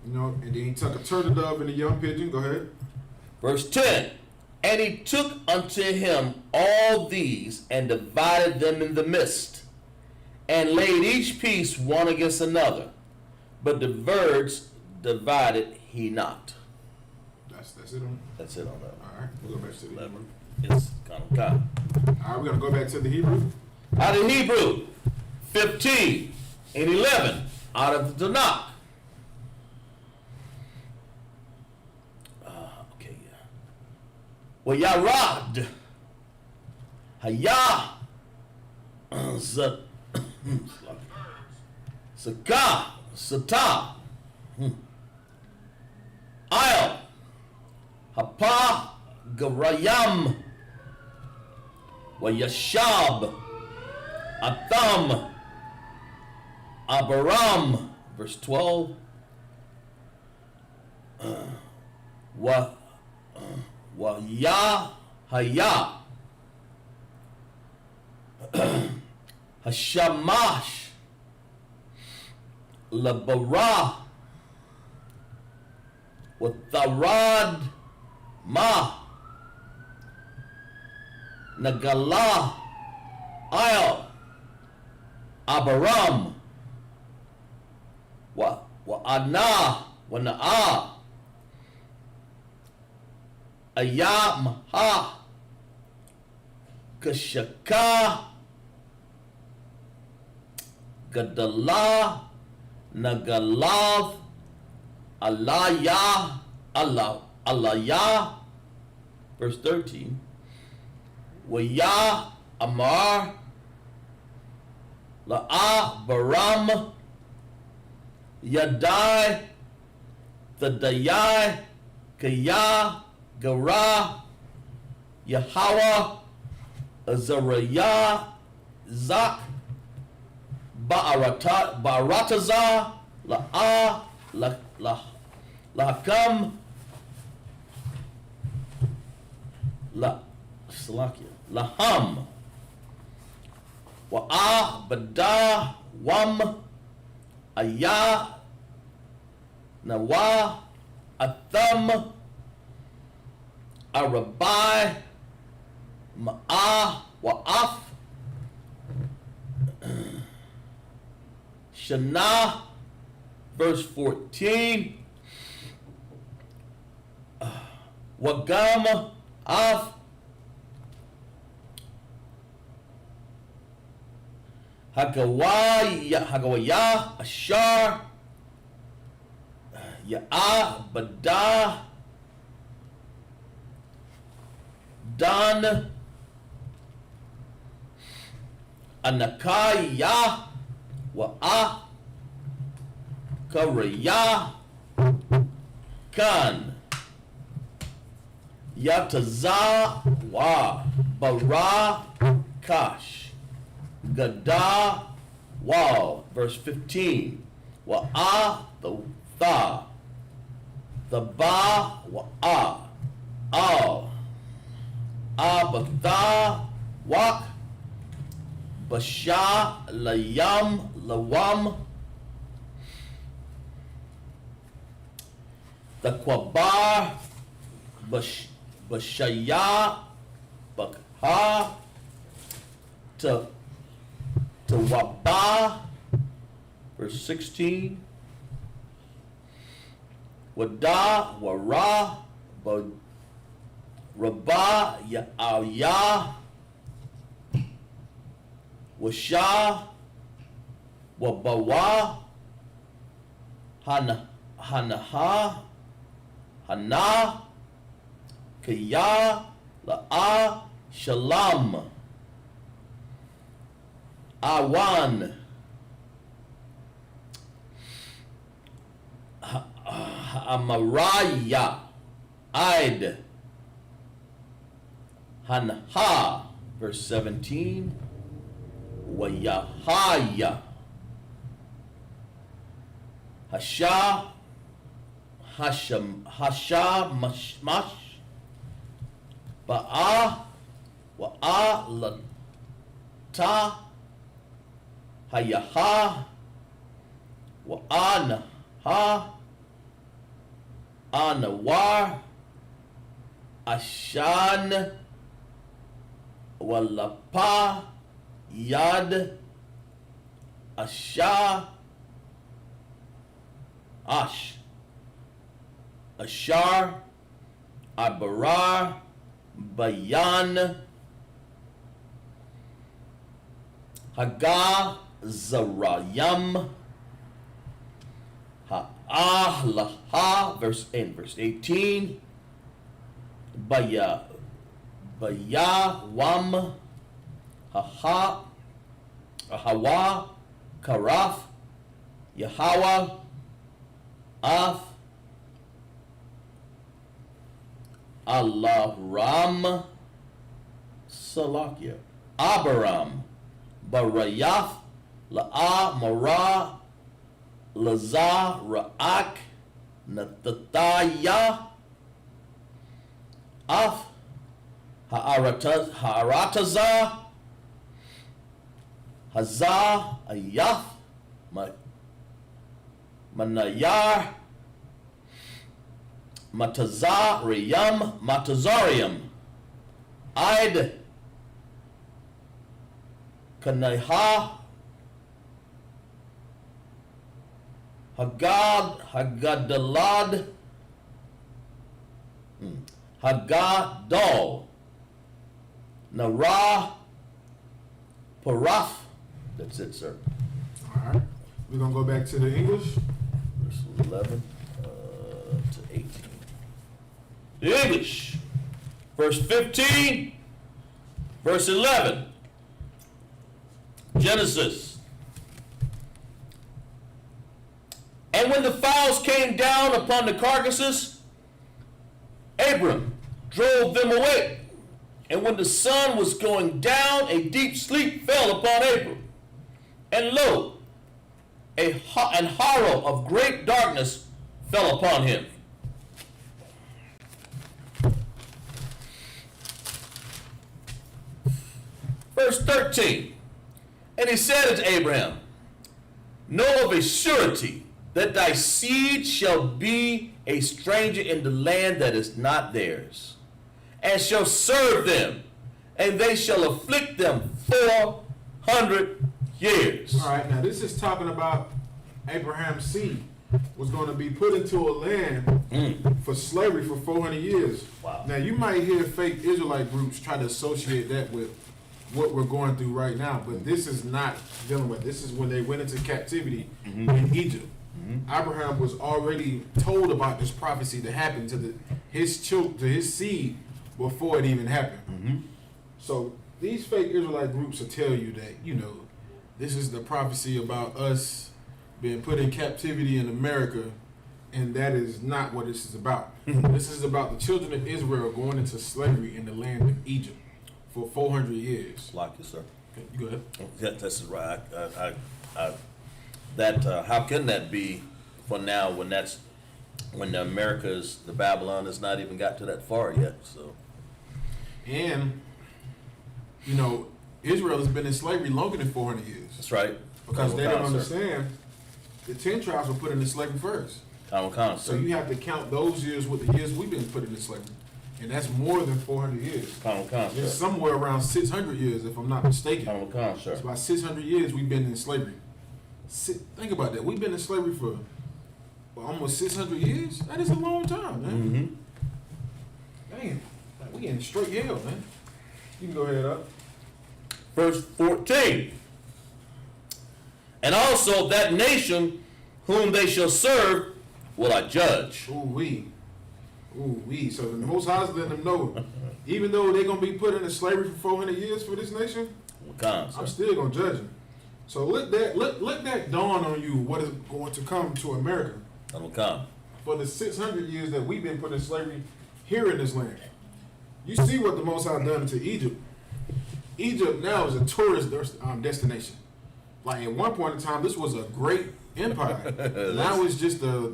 and then he took a turtle dove and a young pigeon. Go ahead. Verse 10. And he took unto him all these and divided them in the midst, and laid each piece one against another, but the birds divided he not. That's it on. That's it on that. All right, we'll go back to the 11. It's kind of All right, we're gonna go back to the Hebrew. out of Hebrew. 15 and 11 out of the Tanakh. Okay, yeah. Well, Yarad, Hayah, Zakah, Satah, Ayel, Hapa, Garayam, Wayashab, Atham, Abaram, verse 12. Wa Ya Haya, Hashamash, Labara, Watharad Ma, Nagala, Ayal, Abaram, wa Ana, wa Na'a, Ayamha, Kashaka, Gadala, Nagalav, Alaya, Alaya, verse 13. Waya Amar, La'a Baram, Yadai, Thadayai, Kaya, Gara, Yahweh, Azariah, Zak, Ba'arataza, La'a, Lahakam, Laham, Wa'a, Bada, Wam, Aya, Nawa, Atham, Arabai, Ma'a, Wa'af, Shana, verse 14. Wagam, Af, Hagawaya, Ashar, Ya'a, Bada, Dan, Anakaya, Wa'a, Karaya, Kan, Yataza, Wa, Bara, Kash, Gada, Wal, verse 15. Wa'a, the Tha, the Ba, Wa'a, Al, Abatha, Wak, Basha, Layam, Lawam, the Kwabar, Bashaya, Bakha, to Waba, verse 16. Wada, Wara, Rabba, Ya'aya, Washa, Wabawa, Hanaha, Hana, Kaya, La'a, Shalom, Awan, Amaraya, Id, Hanha, verse 17. Wayahaya, Hasha, Mashmash, Ba'a, Wa'a, Lata, Hayaha, Wa'anaha, Anawar, Ashan, Walapa, Yad, Asha, Ash, Ashar, Abarar, Bayan, Haga, Zarayam, Ha'ahlaha, verse 18, Baya, Wam, Hawa, Karaf, Yahweh, Af, Allah Ram, Salakia, Abaram, Barayath, La'a, Mara, Lazar, Ra'ak, Nathataya, Af, Ha'aratazah, Hazah, Ayath, Manayar, Matazah, Riyam, Matazarium, Id, Kanaiha, Hagadalad, Hagadol, Nara, Paraf. That's it, sir. All right. We're going to go back to the English. Verse 11 to 18. The English. Verse 15, verse 11. Genesis. And when the fowls came down upon the carcasses, Abram drove them away. And when the sun was going down, a deep sleep fell upon Abram. And lo, an horror of great darkness fell upon him. Verse 13. And he said unto Abraham, know of a surety that thy seed shall be a stranger in the land that is not theirs, and shall serve them, and they shall afflict them 400 years. All right, now this is talking about Abraham's seed was going to be put into a land for slavery for 400 years. Wow. Now you might hear fake Israelite groups try to associate that with what we're going through right now, but this is not dealing with. This is when they went into captivity in Egypt. Abraham was already told about this prophecy to happen to his seed before it even happened. So these fake Israelite groups will tell you that, you know, this is the prophecy about us being put in captivity in America, and that is not what this is about. This is about the children of Israel going into slavery in the land of Egypt for 400 years. Like you, sir. Okay, you go ahead. That's right. How can that be for now when the America's, the Babylon has not even got to that far yet? So, and you know, Israel has been in slavery longer than 400 years. that's right. Because they don't Common, sir. understand the 10 tribes were put into slavery first. Common, So sir. you have to count those years with the years we've been put into slavery. And that's more than 400 years. Common, It's sir. somewhere around 600 years, if I'm not mistaken. Common, sir. It's about 600 years we've been in slavery. Think about that. We've been in slavery for almost 600 years. That is a long time, man. Damn. Like, we in straight hell, man. You can go ahead up. Verse 14. And also that nation whom they shall serve will I judge. Ooh-wee. So the Most High is letting them know, even though they're going to be put into slavery for 400 years for this nation, I'm still going to judge them. So let that dawn on you what is going to come to America for the 600 years that we've been put in slavery here in this land. You see what the Most High done to Egypt. Egypt now is a tourist destination. Like at one point in time, this was a great empire. Now it's just the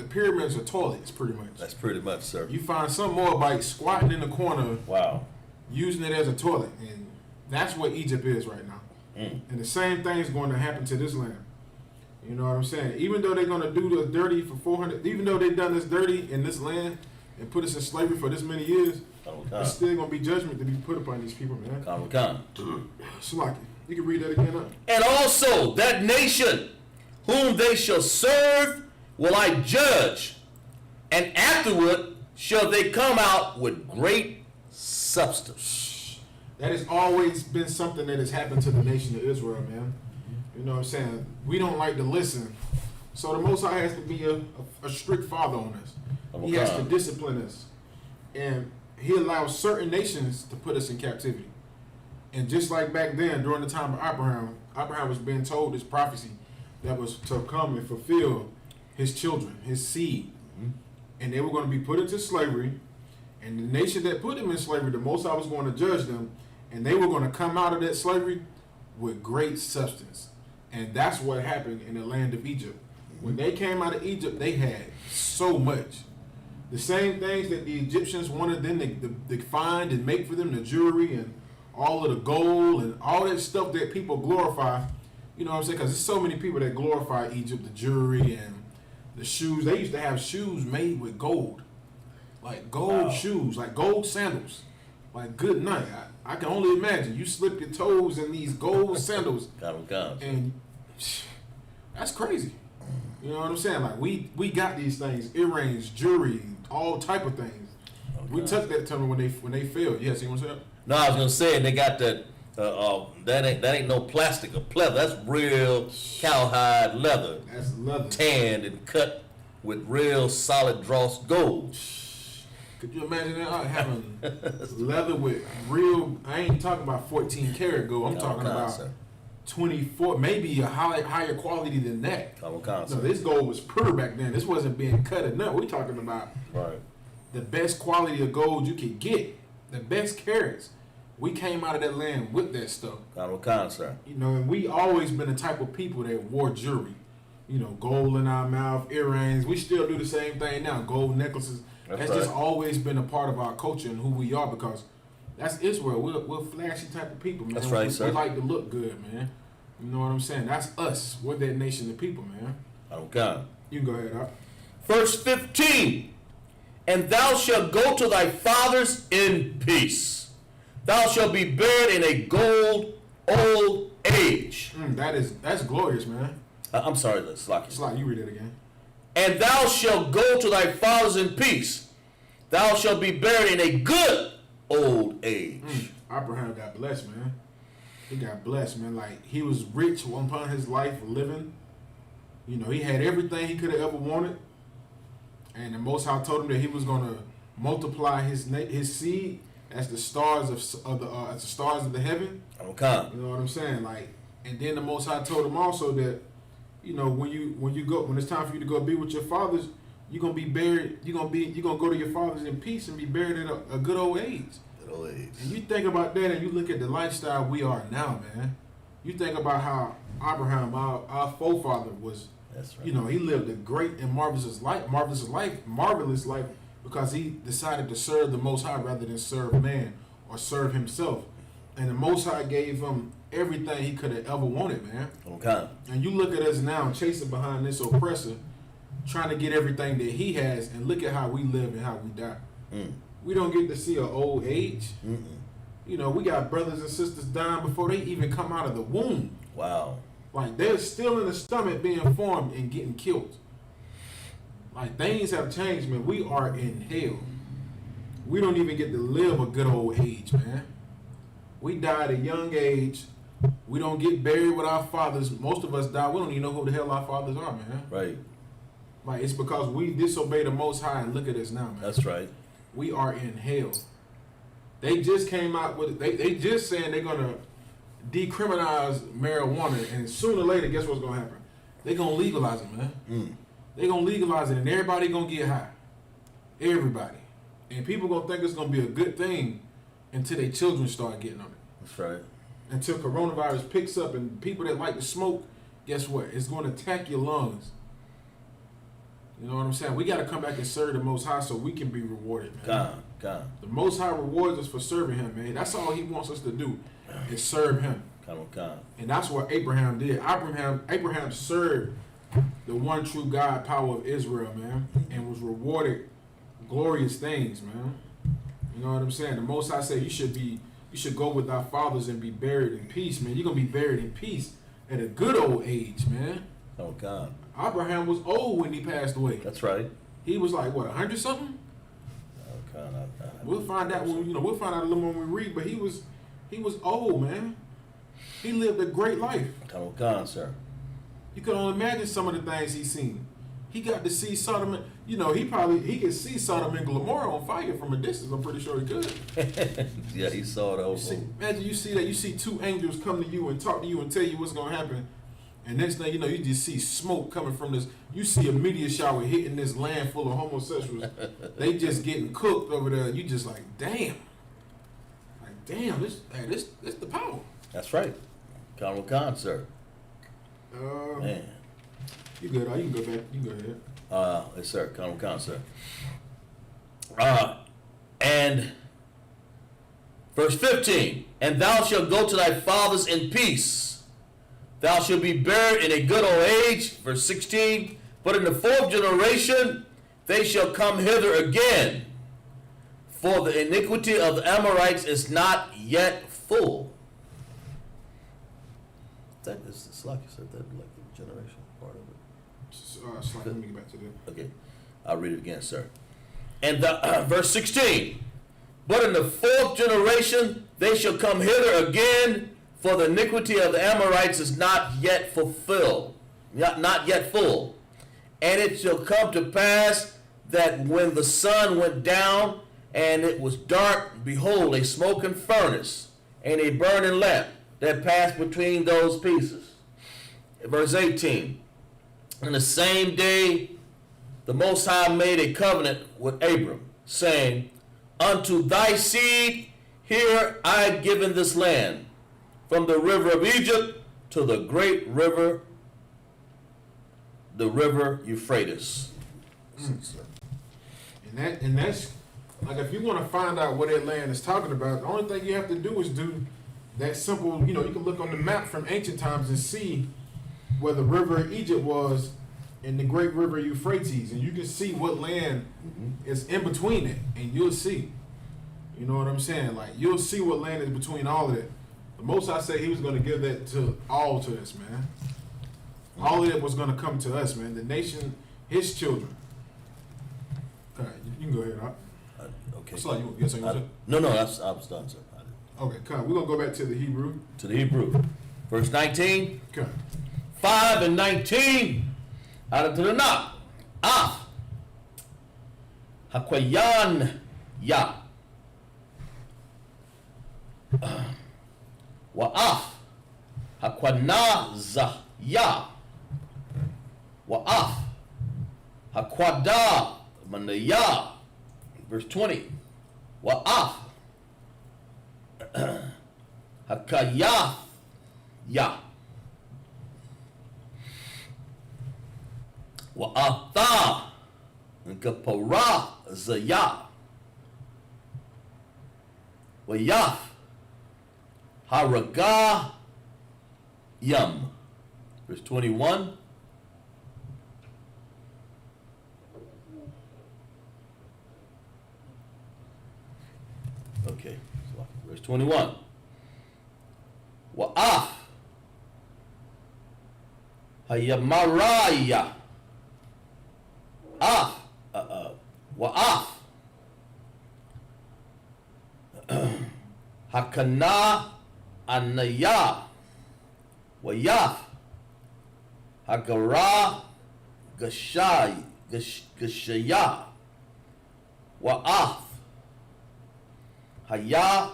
pyramids are toilets, pretty much. That's pretty much, sir. You find some Moabites squatting in the corner, Wow. using it as a toilet, and that's what Egypt is right now. And the same thing is going to happen to this land. You know what I'm saying? Even though they're going to do the dirty for 400, even though they've done this dirty in this land and put us in slavery for this many years, there's still going to be judgment to be put upon these people, man. Shalaki. You can read that again up. And also that nation whom they shall serve will I judge, and afterward shall they come out with great substance. That has always been something that has happened to the nation of Israel, man. You know what I'm saying? We don't like to listen. So the Most High has to be a strict father on us. He has to discipline us. And he allows certain nations to put us in captivity. And just like back then, during the time of Abraham was being told this prophecy that was to come and fulfill his children, his seed. And they were going to be put into slavery. And the nation that put them in slavery, the Most High was going to judge them. And they were going to come out of that slavery with great substance. And that's what happened in the land of Egypt. When they came out of Egypt, they had so much. The same things that the Egyptians wanted them to find and make for them, the jewelry and all of the gold and all that stuff that people glorify. You know what I'm saying? Because there's so many people that glorify Egypt, the jewelry and the shoes. They used to have shoes made with gold. Like gold shoes, like gold sandals. Like good night. I can only imagine. You slip your toes in these gold sandals. And that's crazy. You know what I'm saying? Like we got these things, earrings, jewelry, all type of things. Okay. We took that to them when they failed. Yes, you want to say that? No, I was gonna say they got that. That ain't no plastic or pleather. That's real cowhide leather. That's leather. Tanned and cut with real solid dross gold. Could you imagine that? Having leather with real, I ain't talking about 14 karat gold. I'm talking about 24, maybe a higher quality than that. No, this gold was pure back then. This wasn't being cut or nothing. We're talking about the best quality of gold you could get, the best carats. We came out of that land with that stuff. You know, and we always been the type of people that wore jewelry. You know, gold in our mouth, earrings. We still do the same thing now. Gold necklaces. That's just always been a part of our culture and who we are, because that's Israel. We're flashy type of people, man. That's right, sir. We like to look good, man. You know what I'm saying? That's us. We're that nation of people, man. You can go ahead, Doc. Verse 15. And thou shalt go to thy fathers in peace. Thou shalt be buried in a old age. That's glorious, man. I'm sorry, Slocky. Slocky, you read it again. And thou shalt go to thy fathers in peace. Thou shalt be buried in a good old age. Abraham got blessed, man. He got blessed, man. Like, he was rich upon his life living. You know, he had everything he could have ever wanted. And the Most High told him that he was going to multiply his seed as the stars of the heaven. Okay. You know what I'm saying? Like, and then the Most High told him also that, you know, when it's time for you to go be with your fathers, you're gonna be buried. You're gonna go to your fathers in peace and be buried at a good old age. Good old age. And you think about that, and you look at the lifestyle we are now, man. You think about how Abraham, our forefather, was. That's right. You know, he lived a great and marvelous life because he decided to serve the Most High rather than serve man or serve himself. And the Most High gave him everything he could have ever wanted, man. Okay. And you look at us now chasing behind this oppressor, trying to get everything that he has, and look at how we live and how we die. We don't get to see an old age. You know, we got brothers and sisters dying before they even come out of the womb. Wow. Like, they're still in the stomach being formed and getting killed. Like, things have changed, man. We are in hell. We don't even get to live a good old age, man. We die at a young age. We don't get buried with our fathers. Most of us die. We don't even know who the hell our fathers are, man. Right. Like, it's because we disobey the Most High, and look at us now, man. That's right. We are in hell. They just came out with it. They just saying they're going to decriminalize marijuana, and sooner or later, guess what's going to happen? They're going to legalize it, man. They're going to legalize it, and everybody going to get high. Everybody. And people going to think it's going to be a good thing until their children start getting on it. That's right. Until coronavirus picks up, and people that like to smoke, guess what? It's going to attack your lungs. You know what I'm saying? We got to come back and serve the Most High so we can be rewarded, man. God. The Most High rewards us for serving Him, man. That's all He wants us to do, is serve Him. God. And that's what Abraham did. Abraham served the one true God, power of Israel, man, and was rewarded glorious things, man. You know what I'm saying? The Most High said you should go with thy fathers and be buried in peace, man. You're gonna be buried in peace at a good old age, man. Oh God. Abraham was old when he passed away. That's right. He was like, what, 100 something? Oh God. We'll find out we'll find out a little more when we read, but he was old, man. He lived a great life. Oh God, sir. You can only imagine some of the things he's seen. He got to see Sodom. He could see Sodom and Gomorrah on fire from a distance. I'm pretty sure he could. Yeah, he saw those. Imagine you see that. You see two angels come to you and talk to you and tell you what's gonna happen, and next thing you know, you just see smoke coming from this. You see a meteor shower hitting this land full of homosexuals. They just getting cooked over there. You just like, damn. This the power. That's right. Colonel Khan, sir. Man. You good? You can go back. You can go ahead. Yes, sir. Colonel Khan, sir. And verse 15, and thou shalt go to thy fathers in peace. Thou shalt be buried in a good old age. Verse 16, but in the fourth generation they shall come hither again, for the iniquity of the Amorites is not yet full. That is, it's like you said, that like the generation part of it. Let me get back to that. Okay, I'll read it again, sir. And the, verse 16, but in the fourth generation they shall come hither again, for the iniquity of the Amorites is not yet fulfilled, not yet full. And it shall come to pass that when the sun went down and it was dark, behold, a smoking furnace and a burning lamp that passed between those pieces. Verse 18, in the same day the Most High made a covenant with Abram, saying, unto thy seed here I have given this land, from the river of Egypt to the great river, the river Euphrates. And that's like, if you want to find out what that land is talking about, the only thing you have to do is do that simple. You can look on the map from ancient times and see where the river of Egypt was in the great river Euphrates, and you can see what land is in between it, and you'll see. You know what I'm saying? Like, you'll see what land is between all of it. The Most I say he was going to give that to us, man. All of it was going to come to us, man. The nation, his children. Okay, you can go ahead. Okay. So you want to say? No, I was done, sir. Okay, come on. We're going to go back to the Hebrew. To the Hebrew. Verse 19. Okay. 5 and 19. Out of the Tanakh. Hakwayan ya. Wa'af. Hakwana ya. Wa'af. Hakwada manaya. Verse 20. Wa'af. Hakaya ya. Wa'atha Nkapara Zaya Wayaf Haraga Yum. Verse 21. Okay, verse 21. Wa'af Hayamaraya Wa'af Hakana Anaya Wayaf Hagara Gashaya Wa'af Haya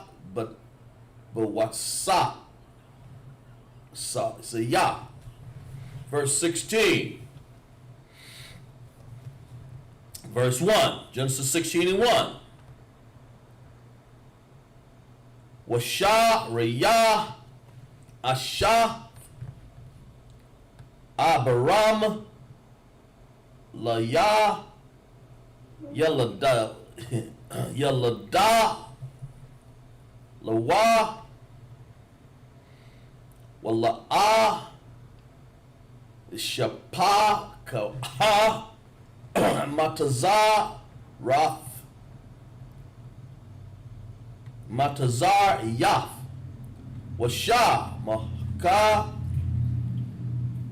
Bawatsa Saya. Verse 16. Verse 1, Genesis 16 and 1. Washa Raya Asha Abaram Laya Yalada Lawa Wala'a Shapa Kaha Matazar Rath Matazar Yaf Washa Maka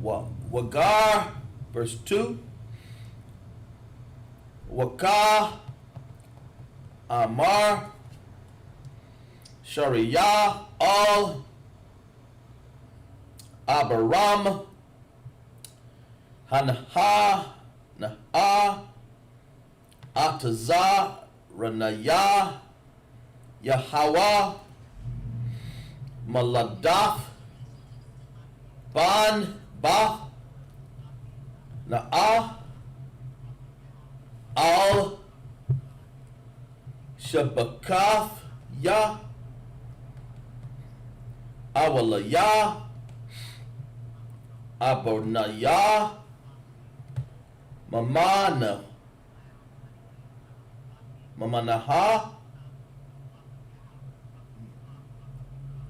Wagar. Verse 2. Waka Amar Sharia Al Abaram Hanha Na'a Atazah Ranaya Yahawa Maladaf Ban Ba Na'a Al Shabakath Ya Awalaya Abonaya, Mamanaha,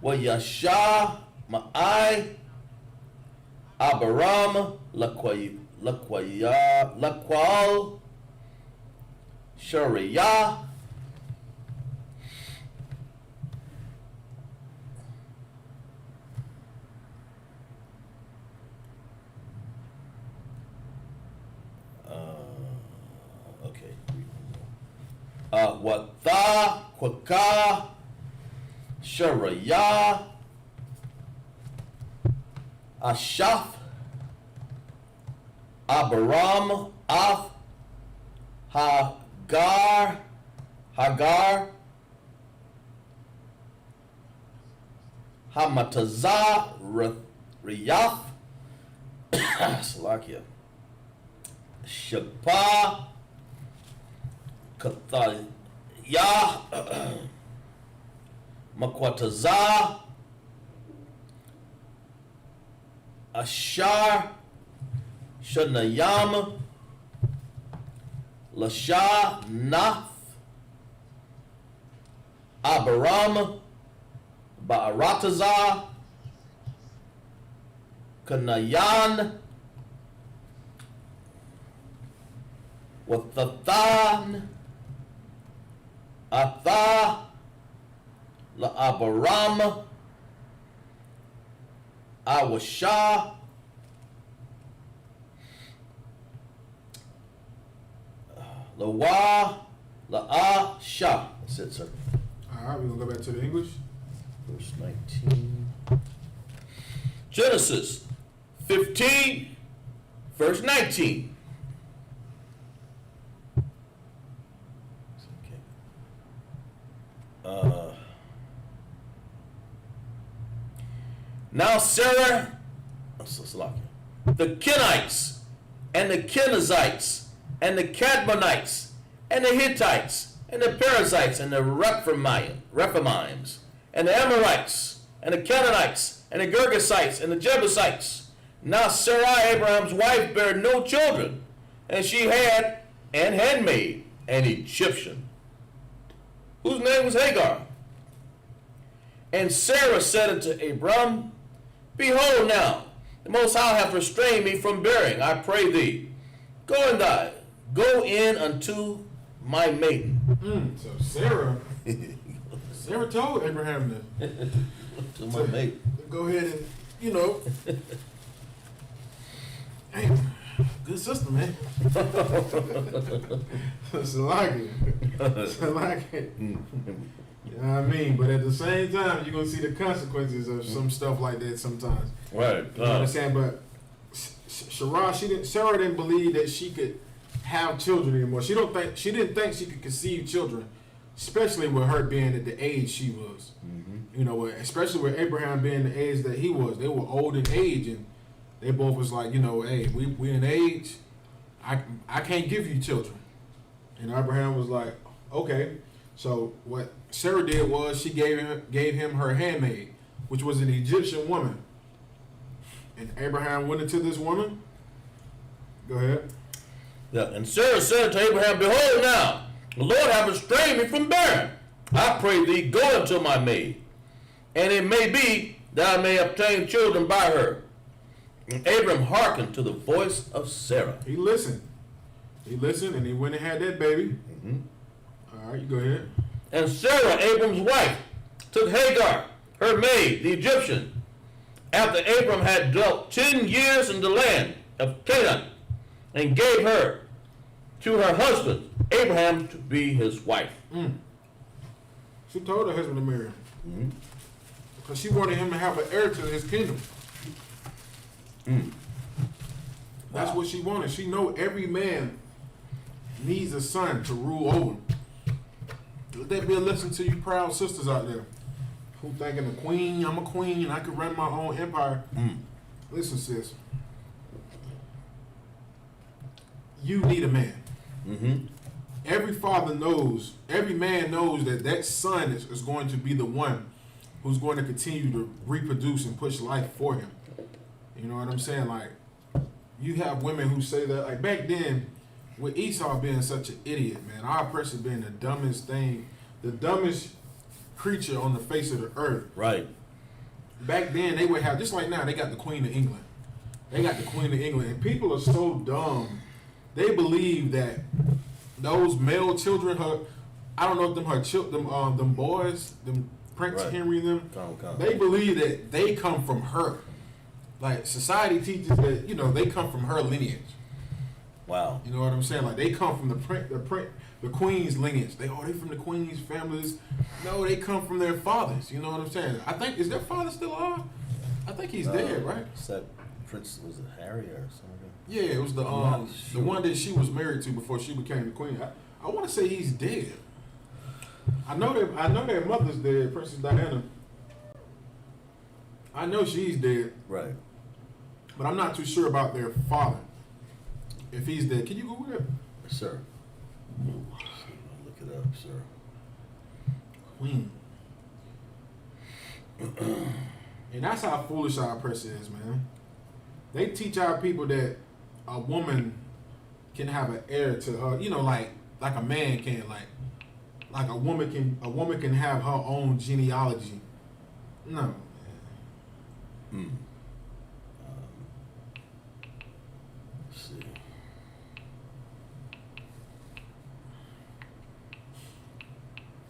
Wayasha, Ma'ai, Abaram, Laqual, Sharia, okay. Wata, Quaka, Sharia, Ashaf, Abaram, Af, Hagar, Hamatazah, Riyath, Salakia, Shapa, Kathayah, Makwatazah, Ashar, Shanayam, Lasha, Nath, Abaram, Ba'aratazah, Kanayan, Wathathan, Atha, La'abaram, Awasha, Lawa, La'asha. That's it, sir. All right, we're going to go back to the English. Verse 19. Genesis 15, verse 19. Now Sarah, the Kenites, and the Kenizzites, and the Cadmonites, and the Hittites, and the Perizzites, and the Rephaims, and the Amorites, and the Canaanites, and the Girgasites, and the Jebusites. Now Sarai, Abraham's wife, bare no children, and she had an handmaid, an Egyptian, whose name was Hagar. And Sarah said unto Abram, Behold now, the Most High hath restrained me from bearing. I pray thee, go in unto my maiden. So Sarah told Abraham To my maiden. go ahead and, hey, good sister, man. It's like it. It's like it. You know what I mean? But at the same time, you're going to see the consequences of some stuff like that sometimes. Right. You know what I'm saying? But Sarah didn't believe that she could have children anymore. She didn't think she could conceive children, especially with her being at the age she was. Mm-hmm. Especially with Abraham being the age that he was. They were old in age, and they both was like, hey, we in age. I can't give you children. And Abraham was like, okay. So what Sarah did was she gave him her handmaid, which was an Egyptian woman. And Abraham went into this woman. Go ahead. Yeah, and Sarah said to Abraham, Behold now, the Lord hath restrained me from bearing. I pray thee, go unto my maid, and it may be that I may obtain children by her. And Abram hearkened to the voice of Sarah. He listened, and he went and had that baby. Mm-hmm. All right, you go ahead. And Sarah, Abram's wife, took Hagar, her maid, the Egyptian, after Abram had dwelt 10 years in the land of Canaan, and gave her to her husband, Abraham, to be his wife. She told her husband to marry him. Because she wanted him to have an heir to his kingdom. That's what she wanted. She know every man needs a son to rule over. Let that be a lesson to you proud sisters out there who thinking I'm a queen and I can run my own empire. Listen, sis. You need a man. Every father knows, every man knows that son is going to be the one who's going to continue to reproduce and push life for him. You know what I'm saying? Like, you have women who say that, like back then, with Esau being such an idiot, man, our oppressor being the dumbest thing, the dumbest creature on the face of the earth. Right. Back then, they would have, just like now, they got the Queen of England. They got the Queen of England, and people are so dumb. They believe that those male children, I don't know if them boys, them Prince Right. Henry, them, Come. they believe that they come from her. Like, society teaches that, you know, they come from her lineage. Wow. You know what I'm saying? Like, they come from the Queen's lineage. They from the Queen's families. No, they come from their fathers. You know what I'm saying? I think, is their father still alive? I think he's dead, right? Is that Prince, was it Harry or something? Yeah, it was the not the one that she was married to before she became the queen. I want to say he's dead. I know their mother's dead, Princess Diana. I know she's dead, Right. but I'm not too sure about their father. If he's dead, can you Google that? Yes, sir. Look it up, sir. Queen. And that's how foolish our press is, man. They teach our people that a woman can have an heir to her, you know, like a man can, like a woman can have her own genealogy. No, man. Let's see.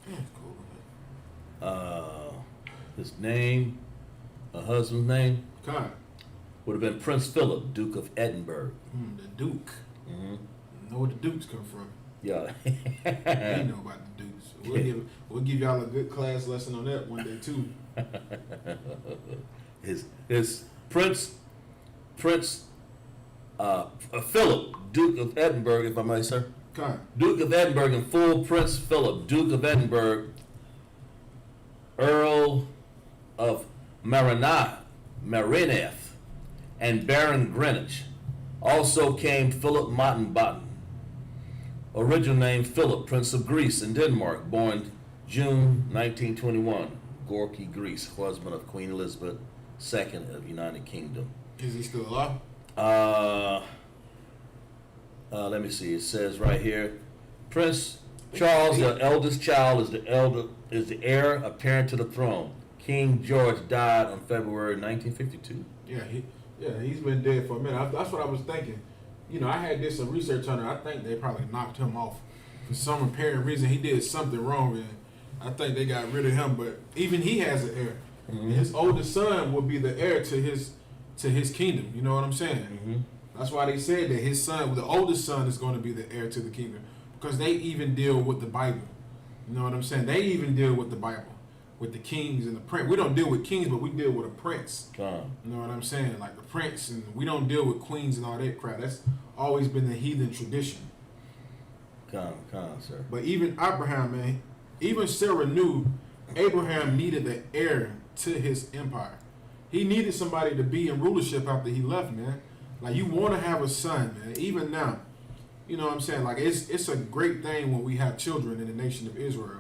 Yeah, cool. His name, a husband's name, God, would have been Prince Philip, Duke of Edinburgh. the Duke. Mm-hmm. Know where the Dukes come from. Yeah. They know about the Dukes. We'll give y'all a good class lesson on that one day too. his Prince Philip, Duke of Edinburgh, if I may, sir. God, Duke of Edinburgh and full Prince Philip, Duke of Edinburgh, Earl of Marineth, and Baron Greenwich. Also came Philip Mountbatten. Original name Philip, Prince of Greece and Denmark, born June 1921, Gorky, Greece, husband of Queen Elizabeth II of United Kingdom. is he still alive? Let me see. It says right here, Prince Charles, the eldest child, is the heir apparent to the throne. King George died on February 1952. Yeah, he's been dead for a minute. That's what I was thinking. You know, I had this research on it. I think they probably knocked him off for some apparent reason. He did something wrong, and I think they got rid of him. But even he has an heir. Mm-hmm. His oldest son will be the heir to his kingdom. You know what I'm saying? Mm-hmm. That's why they said that his son, the oldest son, is going to be the heir to the kingdom, because they even deal with the Bible. You know what I'm saying? They even deal with the Bible, with the kings and the prince. We don't deal with kings, but we deal with a prince. You know what I'm saying? Like the prince, and we don't deal with queens and all that crap. That's always been the heathen tradition. Sir. But even Abraham, man, even Sarah knew Abraham needed the heir to his empire. He needed somebody to be in rulership after he left, man. Like, you want to have a son, man. Even now, you know what I'm saying? Like, it's a great thing when we have children in the nation of Israel.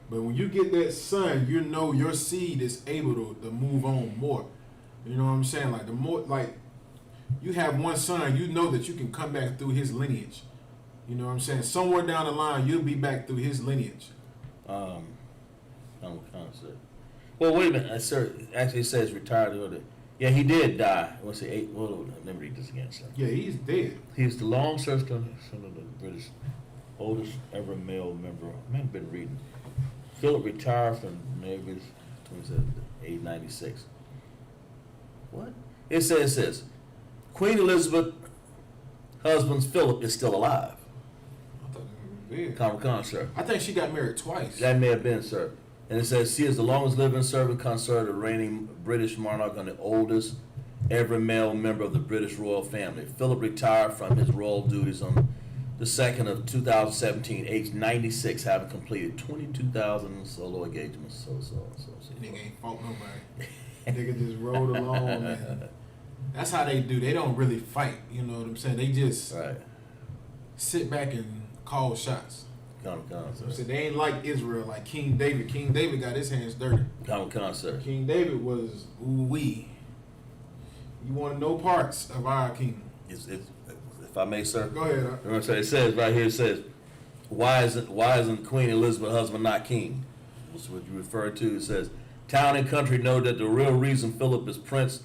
But when you get that son, you know your seed is able to move on more. You know what I'm saying? Like, the more, like, you have one son, you know that you can come back through his lineage. You know what I'm saying? Somewhere down the line, you'll be back through his lineage. Concept. Well, wait a minute, sir. Actually, it says retired early. Yeah, he did die. What's it? Let me read this again, sir. Yeah, he's dead. He's the long-serving son of the British oldest ever male member. I have been reading. Philip retired from Navy age 96. What? It says Queen Elizabeth husband Philip is still alive. I thought he was dead. Con, sir. I think she got married twice. That may have been, sir. And it says she is the longest living servant consort of the reigning British monarch and the oldest ever male member of the British royal family. Philip retired from his royal duties on the 2nd of 2017, age 96, having completed 22,000 solo engagements. So. Nigga ain't fought nobody. Nigga just rode along, and that's how they do. They don't really fight, you know what I'm saying? They just sit back and call shots. So they ain't like Israel, like King David. King David got his hands dirty. Sir. King David was ooh-wee. You want no parts of our kingdom. If I may, sir. Go ahead. Remember, it says right here. It says, "Why isn't Queen Elizabeth's husband not king?" That's what you refer to. It says, "Town and country know that the real reason Philip is prince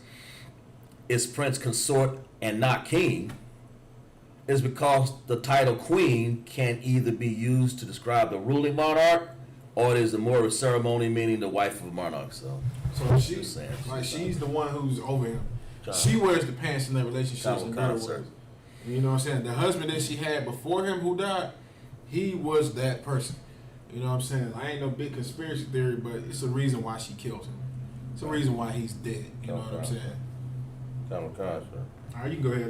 consort and not king, is because the title queen can either be used to describe the ruling monarch, or it is a more of a ceremony meaning the wife of a monarch." So she's the one who's over him. She wears the pants in that relationship. You know what I'm saying? The husband that she had before him who died, he was that person. You know what I'm saying? I ain't no big conspiracy theory, but it's a reason why she killed him. It's a reason why he's dead. You know what I'm saying? Sir. All right, you can go ahead,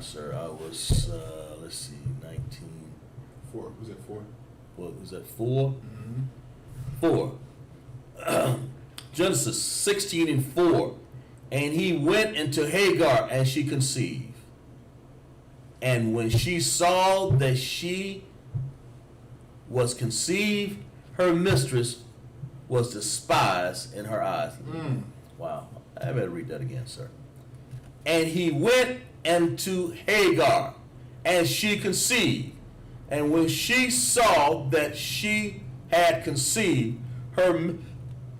Sir. I was, let's see, 19. 4. Was it 4? What was that, 4? Mm-hmm. 4. Genesis 16:4. And he went into Hagar, and she conceived. And when she saw that she was conceived, her mistress was despised in her eyes. Wow. I better read that again, sir. And he went into Hagar, and she conceived. And when she saw that she had conceived, her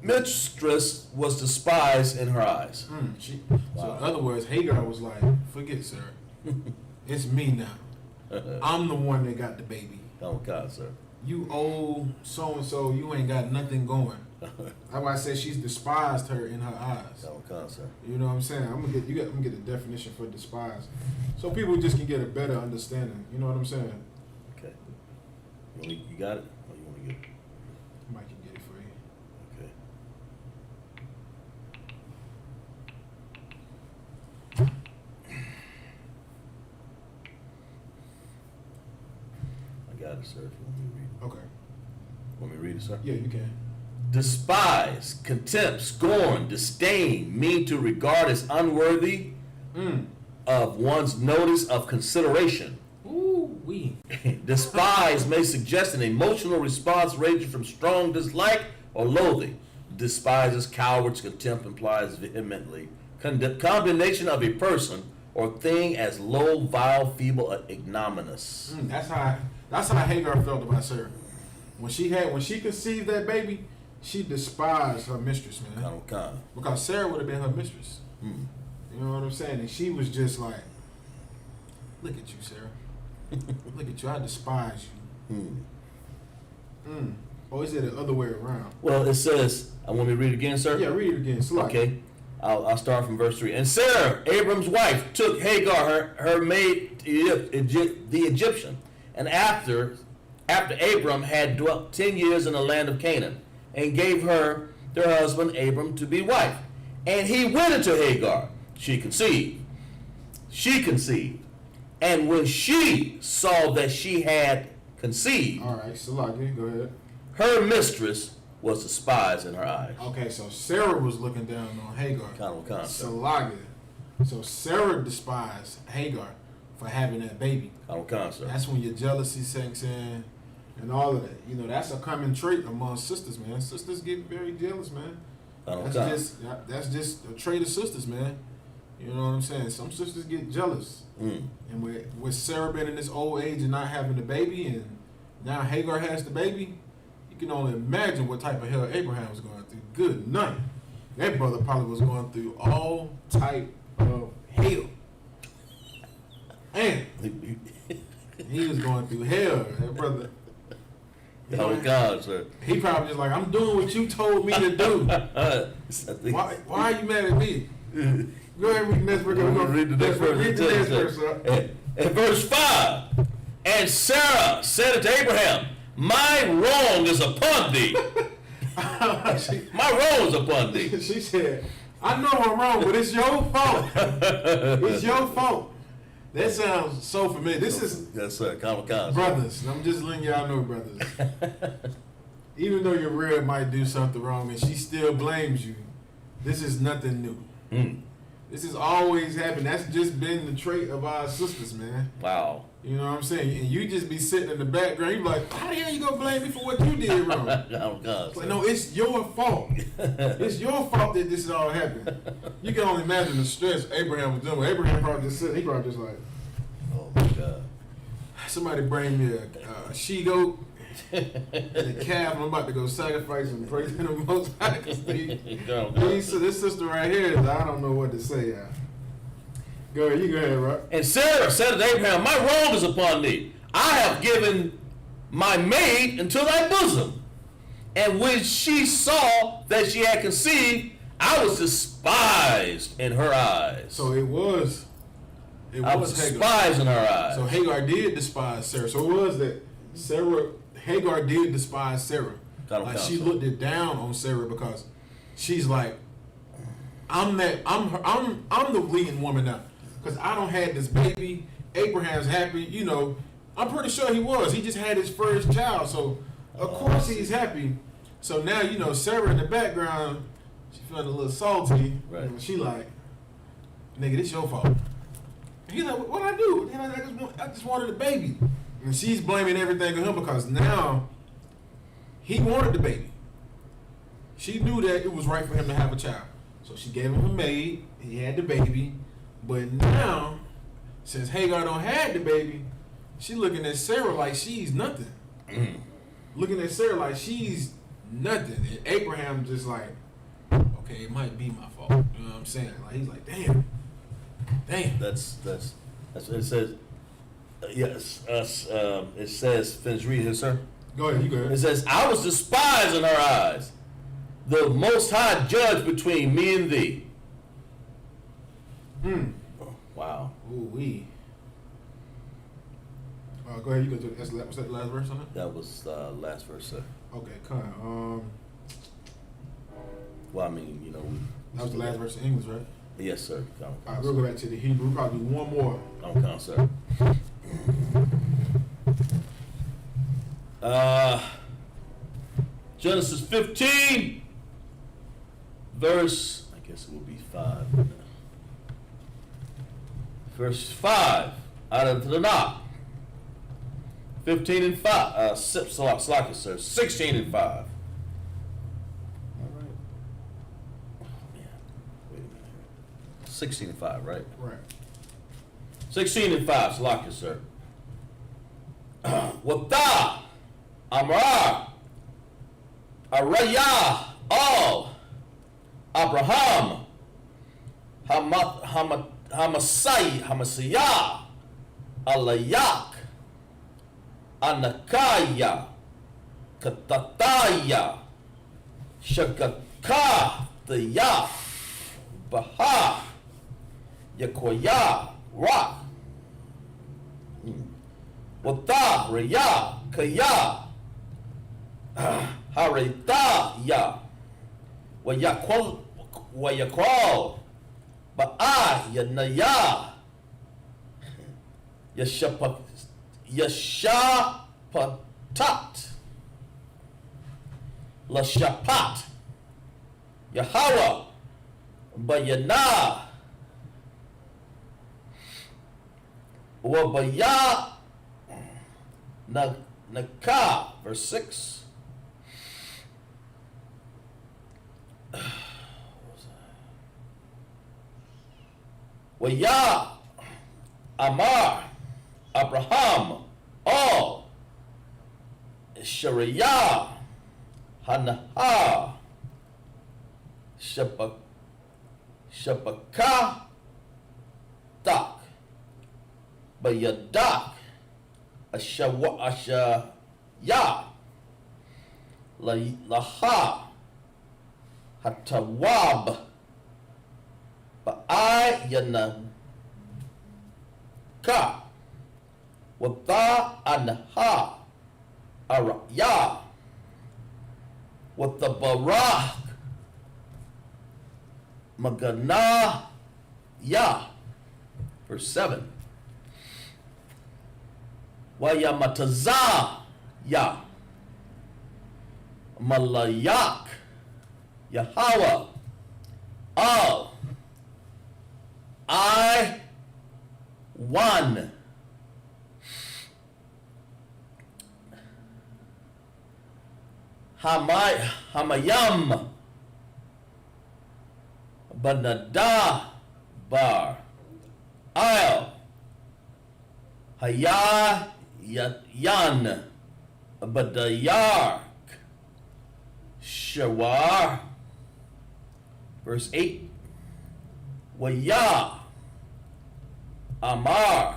mistress was despised in her eyes. So in other words, Hagar was like, "Forget, sir. It's me now. I'm the one that got the baby. Oh God, sir. You old so-and-so, you ain't got nothing going." That's why I said she's despised her in her eyes. Oh God, sir. You know what I'm saying? I'm gonna get the definition for despise, so people just can get a better understanding. You know what I'm saying? Okay. You got it? Or you want to get it? Mike can get it for you. Okay. I got it, sir. If you want me to read it. Okay. Want me to read it, sir? Yeah, you can. Despise, contempt, scorn, disdain mean to regard as unworthy of one's notice of consideration. Ooh, wee. Despise may suggest an emotional response ranging from strong dislike or loathing. Despise is cowards, contempt implies vehemently. Combination of a person or thing as low, vile, feeble, or ignominious. That's how Hagar felt about Sarah. When she conceived that baby, she despised her mistress, man. Because Sarah would have been her mistress. You know what I'm saying? And she was just like, "Look at you, Sarah. Look at you. I despise you." Or is it the other way around? Well, it says, I want me to read it again, sir? Yeah, read it again. Okay. I'll start from verse 3. And Sarah, Abram's wife, took Hagar, her maid, the Egyptian. And after Abram had dwelt 10 years in the land of Canaan, and gave her their husband Abram to be wife. And he went into Hagar. She conceived. And when she saw that she had conceived, all right, Salaki, go ahead. Her mistress was despised in her eyes. Okay, so Sarah was looking down on Hagar. Salaki. So Sarah despised Hagar for having that baby. That's when your jealousy sinks in and all of that. You know, that's a common trait among sisters, man. Sisters get very jealous, man. That's just a trait of sisters, man. You know what I'm saying? Some sisters get jealous. And with Sarah being in this old age and not having the baby, and now Hagar has the baby, you can only imagine what type of hell Abraham was going through. Good night. That brother probably was going through all type of hell. And he was going through hell, that brother. God, sir. He probably just like, "I'm doing what you told me to do." Why are you mad at me? Go ahead and read the next verse. Read the next verse. In verse 5, and Sarah said unto Abraham, "My wrong is upon thee." My wrong is upon thee. She said, "I know I'm wrong, but it's your fault. It's your fault." That sounds so familiar. This is yes, sir. Brothers. I'm just letting y'all know, brothers. Even though your real might do something wrong and she still blames you, this is nothing new. This has always happened. That's just been the trait of our sisters, man. Wow. You know what I'm saying? And you just be sitting in the background. You be like, how the hell you gonna blame me for what you did wrong? Oh, God. It's like, no, it's your fault. It's your fault that this all happened. You can only imagine the stress Abraham was doing. Abraham probably just sitting. He probably just like, Oh, my God. somebody bring me a she-goat and a calf. I'm about to go sacrifice and pray to the Most High. 'Cause this sister right here, I don't know what to say. Go ahead, you go ahead, right? And Sarah said to Abraham, my wrong is upon thee. I have given my maid into thy bosom. And when she saw that she had conceived, I was despised in her eyes. So it was I was Hagar. despised in her eyes. So Hagar did despise Sarah. So it was that Hagar did despise Sarah. Like she looked it down on Sarah because she's like, I'm the leading woman now. Because I don't have this baby. Abraham's happy. You know, I'm pretty sure he was. He just had his first child. So, of course he's happy. So now, you know, Sarah in the background, she feeling a little salty. Right. And she like, nigga, this your fault. And he's like, what I do? I just wanted a baby. And she's blaming everything on him because now he wanted the baby. She knew that it was right for him to have a child. So she gave him a maid. He had the baby. But now, since Hagar don't have the baby, she looking at Sarah like she's nothing. Looking at Sarah like she's nothing. And Abraham just like, okay, it might be my fault. You know what I'm saying? Like he's like, damn. That's what it says. Yes, it says, finish reading it, sir. Go ahead, you go ahead. It says, I was despised in her eyes, the Most High judge between me and thee. Oh, wow. Ooh wee. Go ahead, you go to what's that the last verse on it? That was last verse, sir. Okay, come on. Well, I mean, you know. That was the last verse in English, right? Yes, sir. All right, we'll go back to the Hebrew. We'll probably do one more. Come, sir. Genesis 15, verse, I guess it will be 5. Verse 5, out of the Tanakh. 15 and 5, Salaki, sir. 16 and 5. All right. Oh, man. Wait a minute here. 16 and 5, right? Right. 16 and 5, Salaki, sir. Wata, Amrar, Araya, all, Abraham, Hamasiyah, Alayak, Anakaya, Katataya, Shakakataya, Baha, Yakoya, Rock, Wata, Raya, Kaya, Haritaya, Wayakwal, Ba'a, Yanaya, Yashapatat, Lashapat, Yahweh, Bayana, Wabaya, Naka, verse 6. Waya, Amar, Abraham, all, Sharia, Hanaha, Shapaka, Tak, Bayadak, Ashaya, Laha, Hatawab, Ba'ayana, Ka, Wata Anha, Araya, Wata Barak, Magana, Ya, verse 7. Wayamataza, Ya, Malayak, Yahweh, Al, one. Hamayam Banadabar Al Hayayan Badayark Shawar. Verse 8. Waya Amar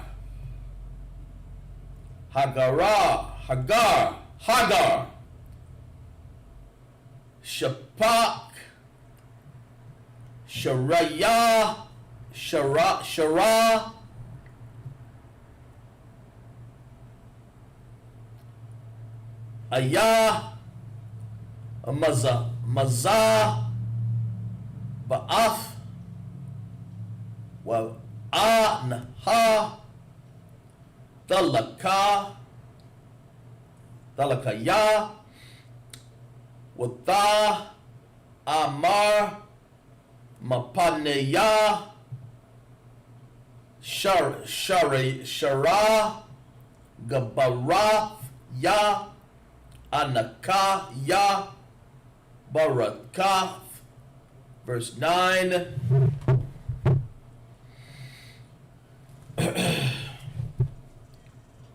Hagar Shapak Shara Ayah Maza Ba'ath wa Anha Dalakaya Wata Amar Mapaneya Shara Gabarath Ya Anaka Ya Barakath. Verse 9.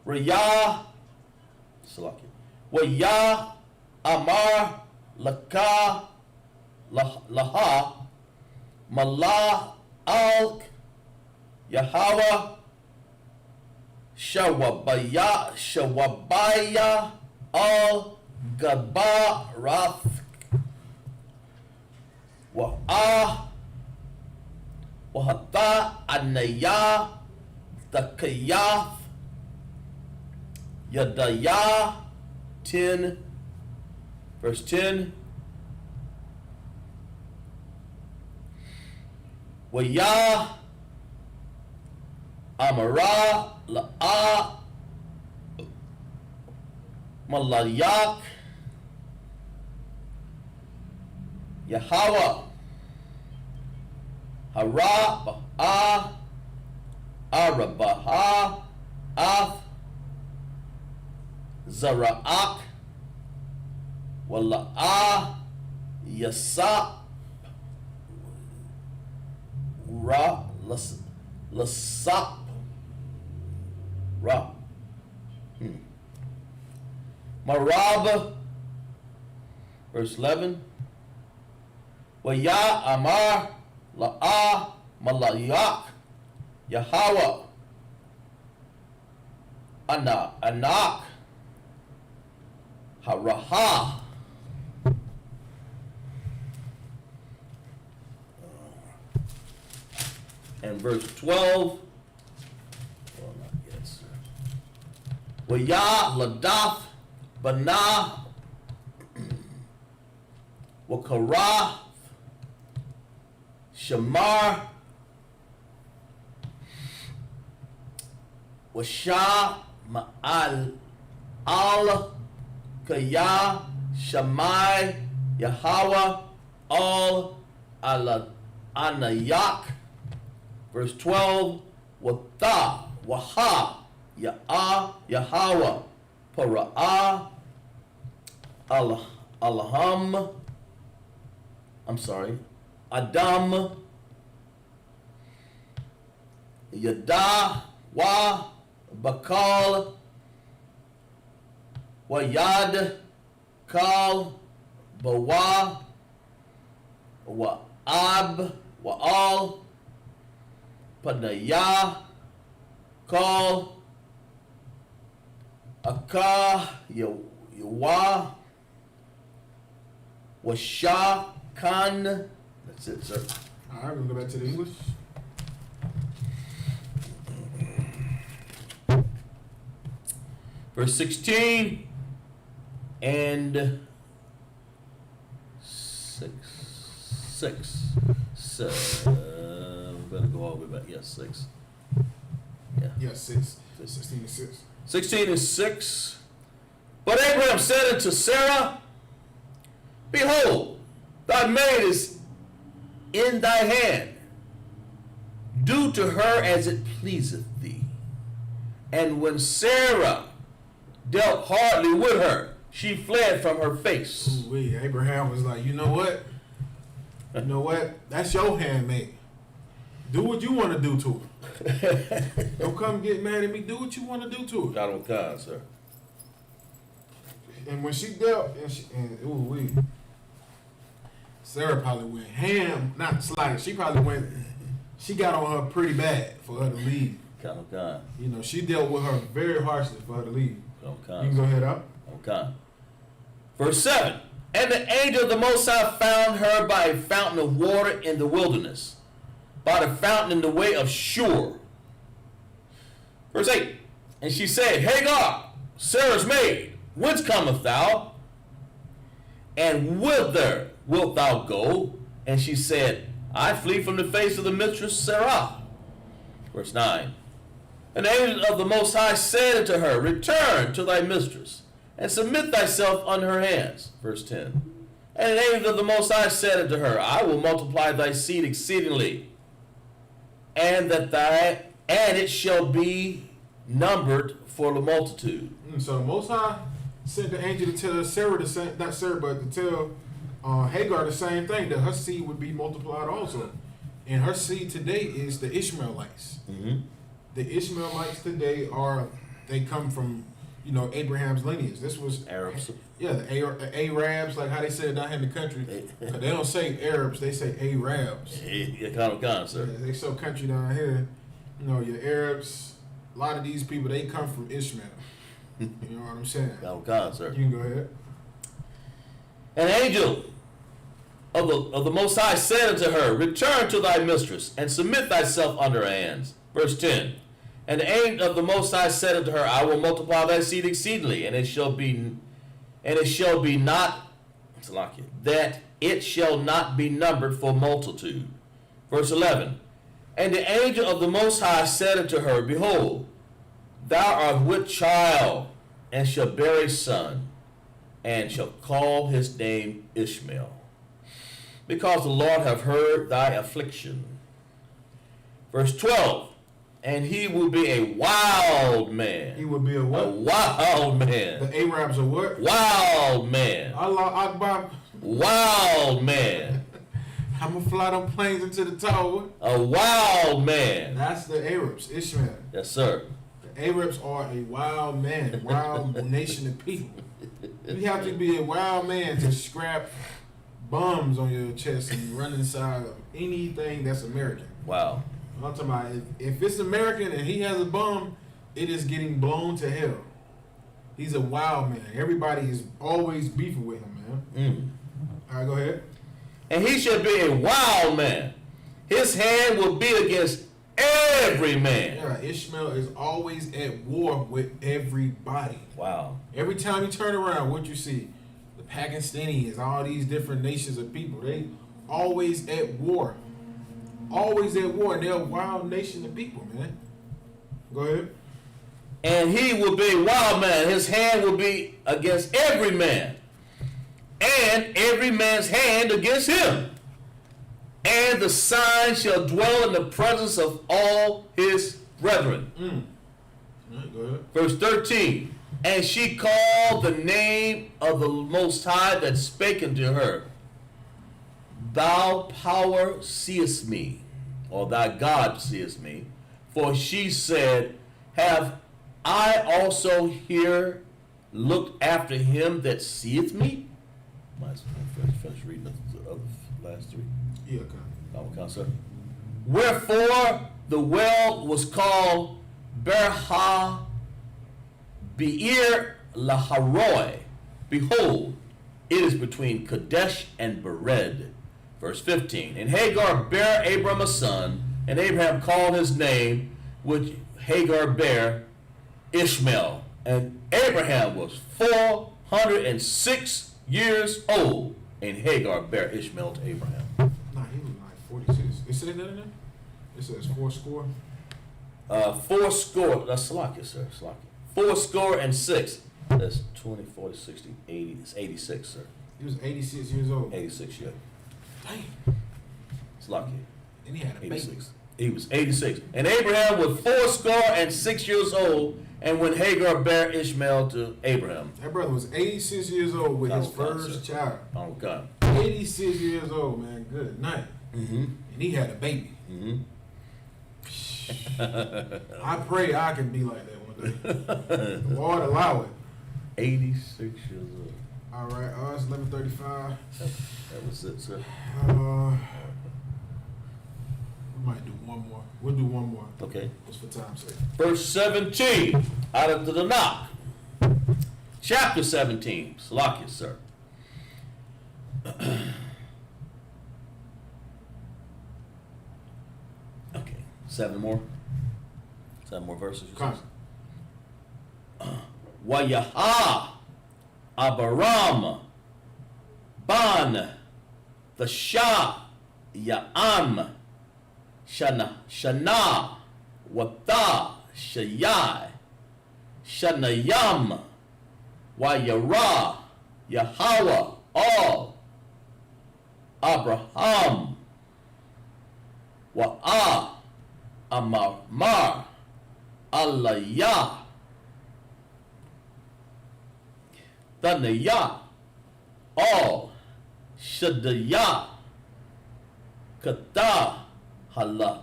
Raya Salaki. Waya Amar Laka Laha Malah Alk Yahweh Shawabaya Al Gabarath Wahata Anaya Takayath Yadaya 10. Verse 10. Waya Amara La'a Malayak Yahweh Hara Ba'a Arabaha Ath Zara'ak Wala'a Yasa Ra Lasap Ra Marab. Verse 11. Waya Amar La'a Malayak Yahweh Anak Haraha. And verse 12. Well, not yet, sir. Waya Ladath Bana Wakara Shamar Washa Ma'al Al Kaya Shamai Yahweh Al Anayak. Verse 12. Wata Waha Yahweh Para'ah Alham. I'm sorry. Adam Yada Wa Bakal Wayad Kal Bawa Wa'ab Wa'al Panaya Kal Aka Yawa Washa Khan. That's it, sir. All right, we'll go back to the English. Verse 16 and 6. We better go all the way back. Yes, 6. Yeah. Yes, 6. 16 and 6. 16 and 6. But Abraham said unto Sarah, Behold, thy maid is in thy hand. Do do to her as it pleaseth thee. And when Sarah dealt hardly with her, she fled from her face. Ooh, Abraham was like, you know what? You know what? That's your handmaid. Do what you want to do to her. Don't come get mad at me. Do what you want to do to her. God on God, sir. And when she dealt, Sarah probably went ham, not sliding. She got on her pretty bad for her to leave. God on God. You know, she dealt with her very harshly for her to leave. God on God. You can go ahead up. Okay. Verse 7. And the angel of the Most High found her by a fountain of water in the wilderness, by the fountain in the way of Shur. Verse 8. And she said, Hagar, Sarah's maid, whence comest thou? And whither wilt thou go? And she said, I flee from the face of the mistress Sarah. Verse 9. And the angel of the Most High said unto her, Return to thy mistress, and submit thyself unto her hands. Verse 10. And the angel of the Most High said unto her, I will multiply thy seed exceedingly, and it shall be numbered for the multitude. So the Most High sent the angel to tell Sarah the same, not Sarah, but to tell Hagar the same thing, that her seed would be multiplied also. And her seed today is the Ishmaelites. Mm-hmm. The Ishmaelites today they come from, you know, Abraham's lineage. This was Arabs. Yeah, the Arabs, like how they say it down here in the country. They don't say Arabs, they say Arabs. Yeah, kind of, sir. Yeah, they so country down here. You know, your Arabs, a lot of these people, they come from Ishmael. You know what I'm saying? God, sir. You can go ahead. An angel of the Most High said unto her, Return to thy mistress, and submit thyself under her hands. Verse 10. And the angel of the Most High said unto her, I will multiply thy seed exceedingly, and it shall be not, that it shall not be numbered for multitude. Verse 11. And the angel of the Most High said unto her, Behold, thou art with child, and shall bear a son, and shall call his name Ishmael, because the Lord hath heard thy affliction. Verse 12. And he will be a wild man. He will be a what? A wild man. The Arabs are what? Wild man. Allah Akbar. Wild man. I'm going to fly them planes into the tower. A wild man. That's the Arabs, Ishmael. Yes, sir. The Arabs are a wild man, wild nation of people. You have to be a wild man to scrap bombs on your chest and run inside of anything that's American. Wow. I'm talking about if it's American and he has a bomb, it is getting blown to hell. He's a wild man. Everybody is always beefing with him, man. All right, go ahead. And he shall be a wild man. His hand will be against every man. Yeah, Ishmael is always at war with everybody. Wow. Every time you turn around, what you see? The Pakistanis, all these different nations of people, they always at war. Always at war, and they're a wild nation of people, man. Go ahead. And he will be a wild man. His hand will be against every man, and every man's hand against him. And the sign shall dwell in the presence of all his brethren. All right, go ahead. Verse 13. And she called the name of the Most High that spake unto her, Thou power seest me, or thy God seest me. For she said, Have I also here looked after him that seeth me? Might as well finish reading the last three. Yeah, okay. Okay, sir. Wherefore the well was called Berha Beir Laharoi. Behold, it is between Kadesh and Bered. Verse 15. And Hagar bare Abram a son, and Abraham called his name, which Hagar bare, Ishmael. And Abraham was 406 years old, and Hagar bare Ishmael to Abraham. Nah, he was like 46. It says that in there? It says 40. 40. That's Salakia, sir. Salakia. 86. That's 20, 40, 60, 80. It's 86, sir. He was 86 years old. 86, yeah. Damn. Salakia. And he had a baby. 86. He was 86. And Abraham was 86 years old, and when Hagar bare Ishmael to Abraham. That brother was 86 years old with his first child. Oh, God. 86 years old, man. Good night. Mm-hmm. And he had a baby. Mm-hmm. I pray I can be like that one day. The Lord allow it. 86 years old. All right, it's 11:35. That was it, sir. We might do one more. We'll do one more. Okay. Just for time's sake. Verse 17, out of the Tanakh. Chapter 17. Salakia, sir. Okay. 7 more. 7 more verses. Come. Wayaha Abaram Ban the Shah Ya'am Shana Wata Shayai Shanayam Wayara Yahweh all Abraham Wa'a Amar Alayah Tanaya all Shadaya Kata Halak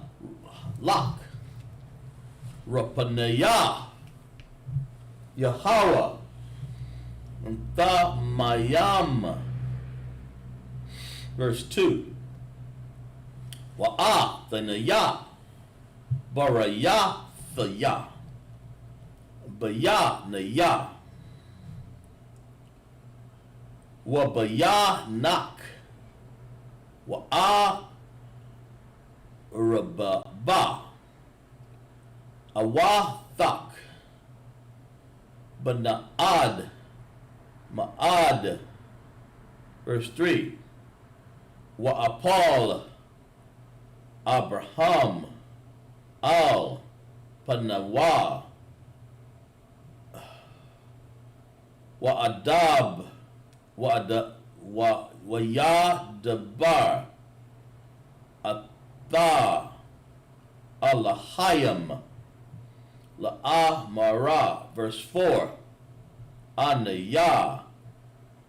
Rapanaya Yahweh Mayam. Verse 2. Wa'a Tanaya Baraya Thaya Baya Naya Wabaya Nak Wa'a Rababa Awa Thak Bana'ad Ma'ad. Verse 3. Wa'apal Abraham Al Panawa Wa'adab Wa'yadabar Atha Alahayam La'amara. Verse 4. Anaya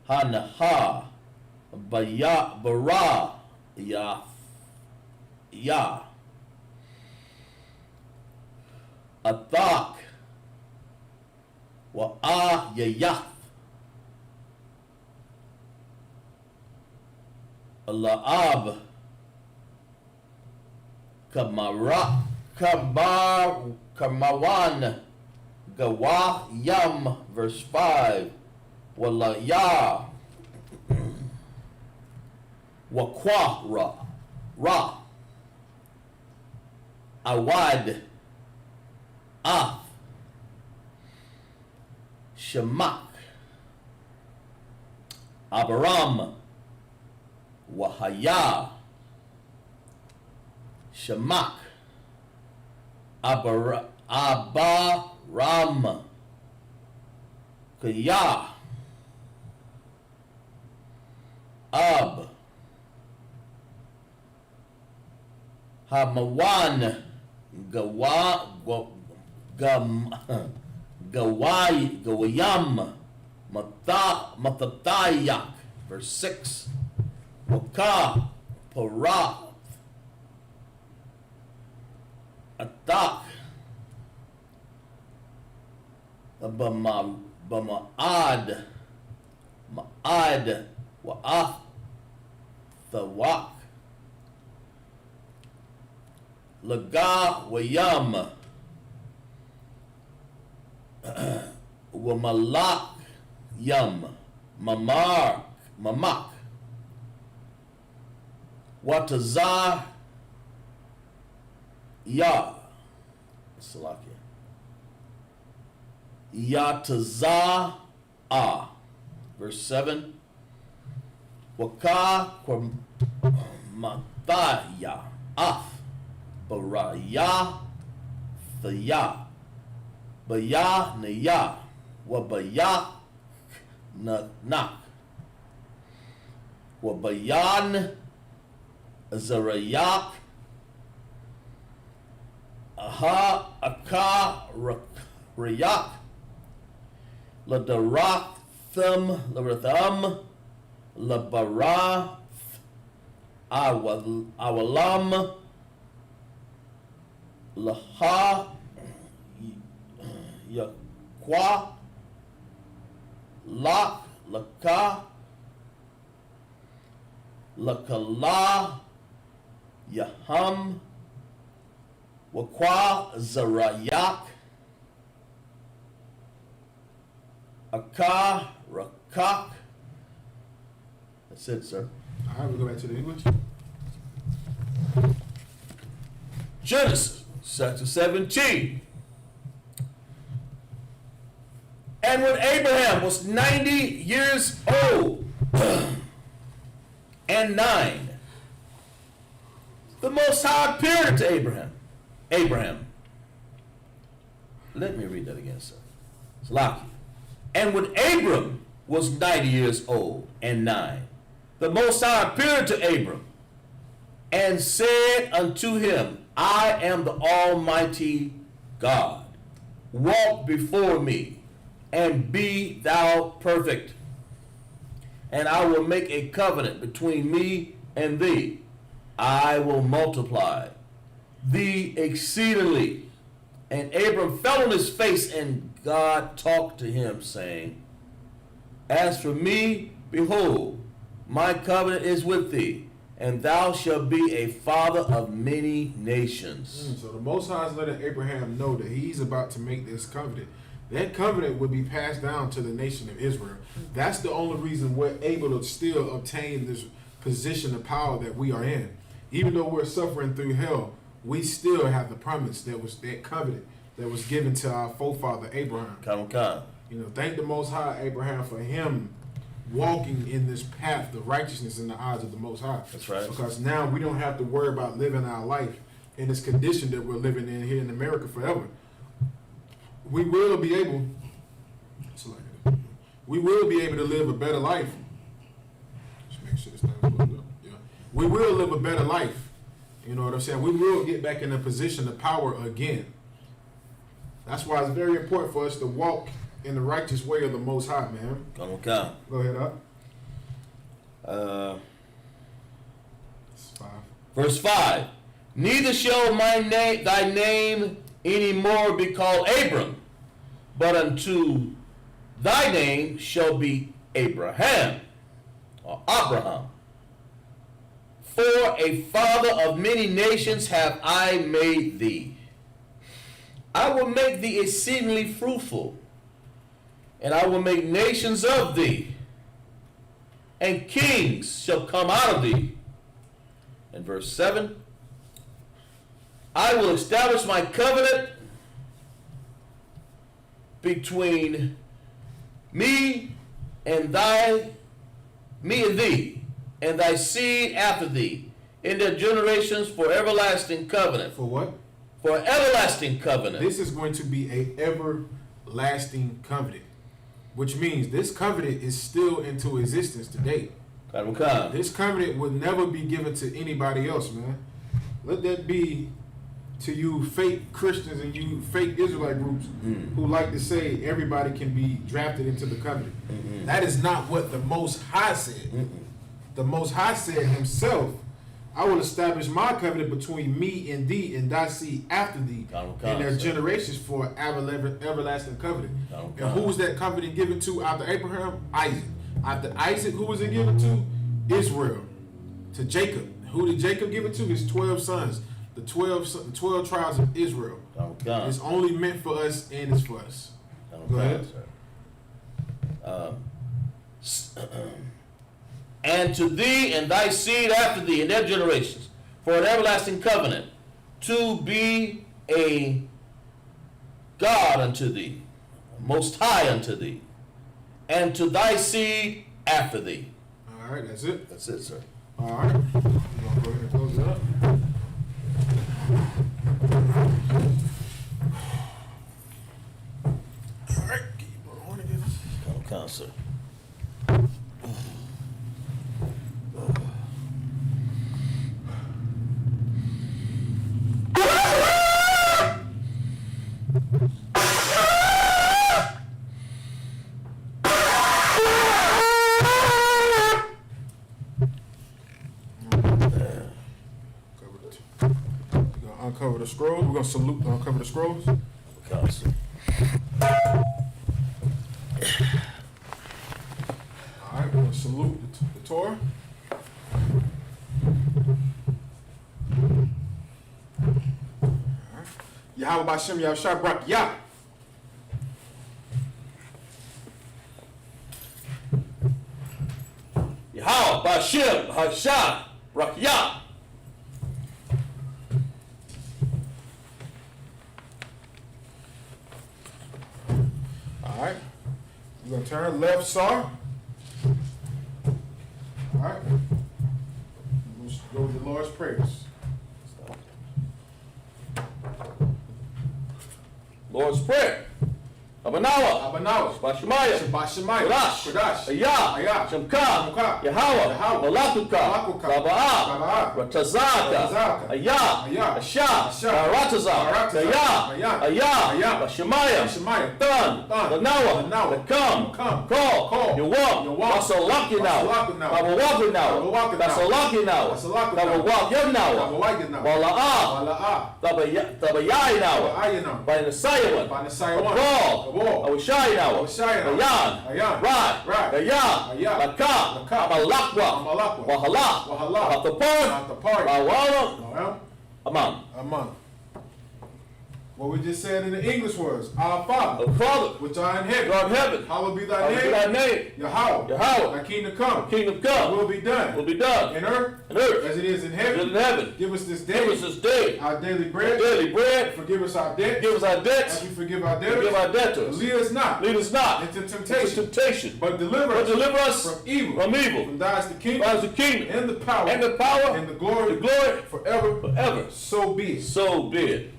Hanaha Baya Bara Ya Athak Wa'ayayath La'ab Kamawan Gawa Yam. Verse 5. Walaya Wakwa Ra Awad Af Shemak Abaram Wahaya Shemak Abaram Kaya Ab Hamawan Gawayam Matatayak. Verse 6. Waka Parath Atak Bama'ad Ma'ad Wa'af Thawak Laga Wayam Wamalak Yam Mamak Watazar Ya Salakia Yataza A. Verse 7. Waka Mataya Af Baraya Thaya Baya Naya Wabaya Nak Wabayan Zarayak Aha, Aka, Rayak, Ladaratham, Laratham, Labarath, Awalam, Laha, Yakwa, Lak, Laka, Lakala, Yaham, Wakwa, Zarayak, Aka, Rakak. That's it, sir. All right, we go back to the English. Genesis chapter 17. And when Abraham was 90 years old and 9, the Most High appeared to Abraham. Let me read that again, sir. It's Laki. And when Abram was 90 years old and 9, the Most High appeared to Abram and said unto him, I am the Almighty God. Walk before me and be thou perfect. And I will make a covenant between me and thee. I will multiply thee exceedingly. And Abram fell on his face, and God talked to him, saying, As for me, behold, my covenant is with thee, and thou shalt be a father of many nations. So the Most High is letting Abraham know that he's about to make this covenant. That covenant would be passed down to the nation of Israel. That's the only reason we're able to still obtain this position of power that we are in. Even though we're suffering through hell, we still have the promise that was that covenant that was given to our forefather Abraham. You know, thank the Most High Abraham for him walking in this path of righteousness in the eyes of the Most High. That's right. Because now we don't have to worry about living our life in this condition that we're living in here in America forever. We will be able to live a better life. Just make sure this thing is plugged up. Yeah. We will live a better life. You know what I'm saying? We will get back in a position of power again. That's why it's very important for us to walk in the righteous way of the Most High, man. Go ahead, up. 5. Verse 5. Neither shall thy name any more be called Abram, but unto thy name shall be Abraham, or Abraham. For a father of many nations have I made thee. I will make thee exceedingly fruitful, and I will make nations of thee, and kings shall come out of thee. And verse 7, I will establish my covenant between me and thee, and thy seed after thee, in their generations for everlasting covenant. For what? For everlasting covenant. This is going to be a everlasting covenant, which means this covenant is still into existence today. This covenant will never be given to anybody else, man. Let that be to you fake Christians and you fake Israelite groups who like to say everybody can be drafted into the covenant. That is not what the Most High said. The Most High said himself, I will establish my covenant between me and thee and thy seed after thee and their generations for everlasting covenant. And who was that covenant given to after Abraham? Isaac. After Isaac, who was it given to? Israel. To Jacob. Who did Jacob give it to? His 12 sons. The 12 tribes of Israel. It's only meant for us and it's for us. Go ahead. And to thee and thy seed after thee in their generations for an everlasting covenant, to be a God unto thee, most high unto thee, and to thy seed after thee. All right, that's it. That's it, sir. All right. We're going to go ahead and close it up. All right, keep it on again. Come, sir. the scrolls. We're gonna salute. Uncover the scrolls. Council. All right, we're gonna salute the Torah. Yahweh B'Shem Yahushua Barak Yah. Yahweh, B'Shem, Hashah, Rakyah. All right. We're gonna turn left Sar. All right. We'll go with the Lord's prayers. Lord's Prayer. Abanawa. Abanawa. Bashemaya. Bashemaya. Kodash. Kodash. Ayah. Ayah. Shemka. Shemka. Yahweh. Yahweh. Malakuka. Malakuka. Raba'ah. Raba'ah. Ratazaka. Ratazaka. Ayah. Ayah. Ashah. Ashah. Barataza. Barataza. Ayah. Ayah. Ayah. Ayah. Bashemaya. Bashemaya. Tan. Tan. Lanawa. Lanawa. Come. Come. Call. Call. Yawam. Yawam. Basalaki now. Basalaki now. Babawaki now. Babawaki now. Basalaki now. Basalaki now. Babawaki now. Babawaki now. Wala'ah. Wala'ah. Tabayai now. Wala'ah now. By the Sayawan. By the Sayawan. Abal. Abal. Awishai now. Awishai now. Ayan. Ayan. Right. Right. Ayah. Ayah. Laka. Laka. Amalakwa. Amalakwa. Wahala. Wahala. Atapar. Atapar. Awala. Well, Aman. Aman. What we just said in the English was, Our Father, The Father. which art in heaven, God in heaven. hallowed be thy Hallowed be name. thy name. Yahweh. Yahweh. Thy kingdom come. Kingdom Thy come. will be done. Will be done. In earth In earth. as it is in As heaven. in heaven. Give us this Give us day this day our daily bread. daily bread. Forgive us our debt. Give us our As debts. we forgive our Forgive debtors. our debtors. Lead us not Lead us not into into temptation, temptation. but deliver But us deliver us from evil. from evil. For thine is the kingdom, Thine is the kingdom and the power, and the power and the glory, the glory forever. forever. So be it. So be it.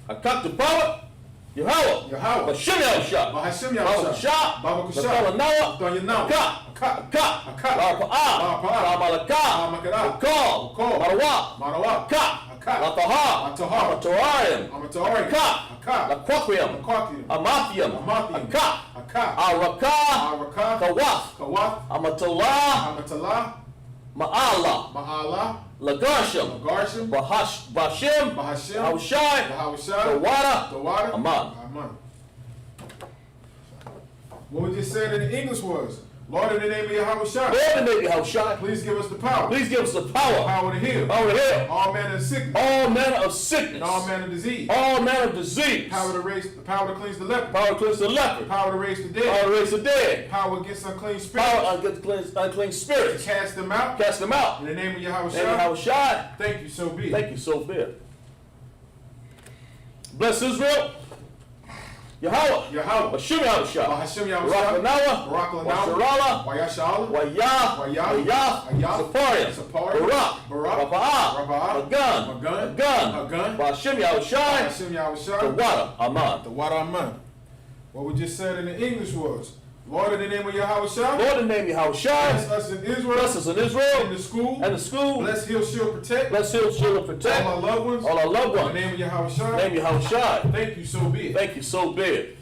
Hakak the power, Yahweh, Yahweh. B'Shem Yahushua, B'Hashem Baba Yahushua. Shah, Baba Kusha. Nawa, Don Yanawa. Ka, Ka. Ka, Ka. Barapa'ah, Barapa'ah. Ramalaka, Ramalaka. Kal, Kal. Marawa, Marawa. Ka, Ka. Lataha, Lataha. Amatoarium, Amatari. Ka, Ka. Laquaquium, Aquakium. Amathium, Amathium. Aka, Aka. Araka, Araka. Kawath, Kawath. Amatolah, Amatala. Ma'ala, Ma'ala. Lagarsham, Garshim. Bashim, Bahashim. Haushai, Yahushua. Tawada, The water. Aman. Aman. What we just said in the English was, Lord, in the name of Yahushua, Lord, in the name of Haushai, please give us the power. please give us the power, Power to heal. power to heal All manner of sickness. all manner of And sickness, all manner of disease. all manner of disease, Power to cleanse the leper. power to cleanse the leper, Power to raise the power dead. to raise the dead, Power against unclean spirits. power against unclean spirits, Cast them out. cast them out. In the name of In the name of Yahushua. Haushai, Thank you, so be it. thank you, so be it. Bless Israel, Yahweh, Yahweh. B'Shem Yahushua, Bahashim Barak Yahushua. Lanawa, Barak Lanawa. Washarala, Wayashala. Wayah, Wayah, Wayah, Ayah, Saparium, Saparium, Barak, Barak, Raba'ah, Raba'ah, Magan, Magan, Magan, Magan, B'Shem Yahushai, Bahashim Yahushua. Tawada, Aman. The water Aman. What we just said in the English was, Lord, in the name of Yahushua, Lord, in the name of bless Yahushai, us in Israel, bless us in in Israel, the school, and the school, bless, heal, shield, protect, bless heal, shield, and protect all our loved ones, all our loved in the ones. name of In Yahushua. the name of Yahushai, Thank you, so be it. thank you, so be it.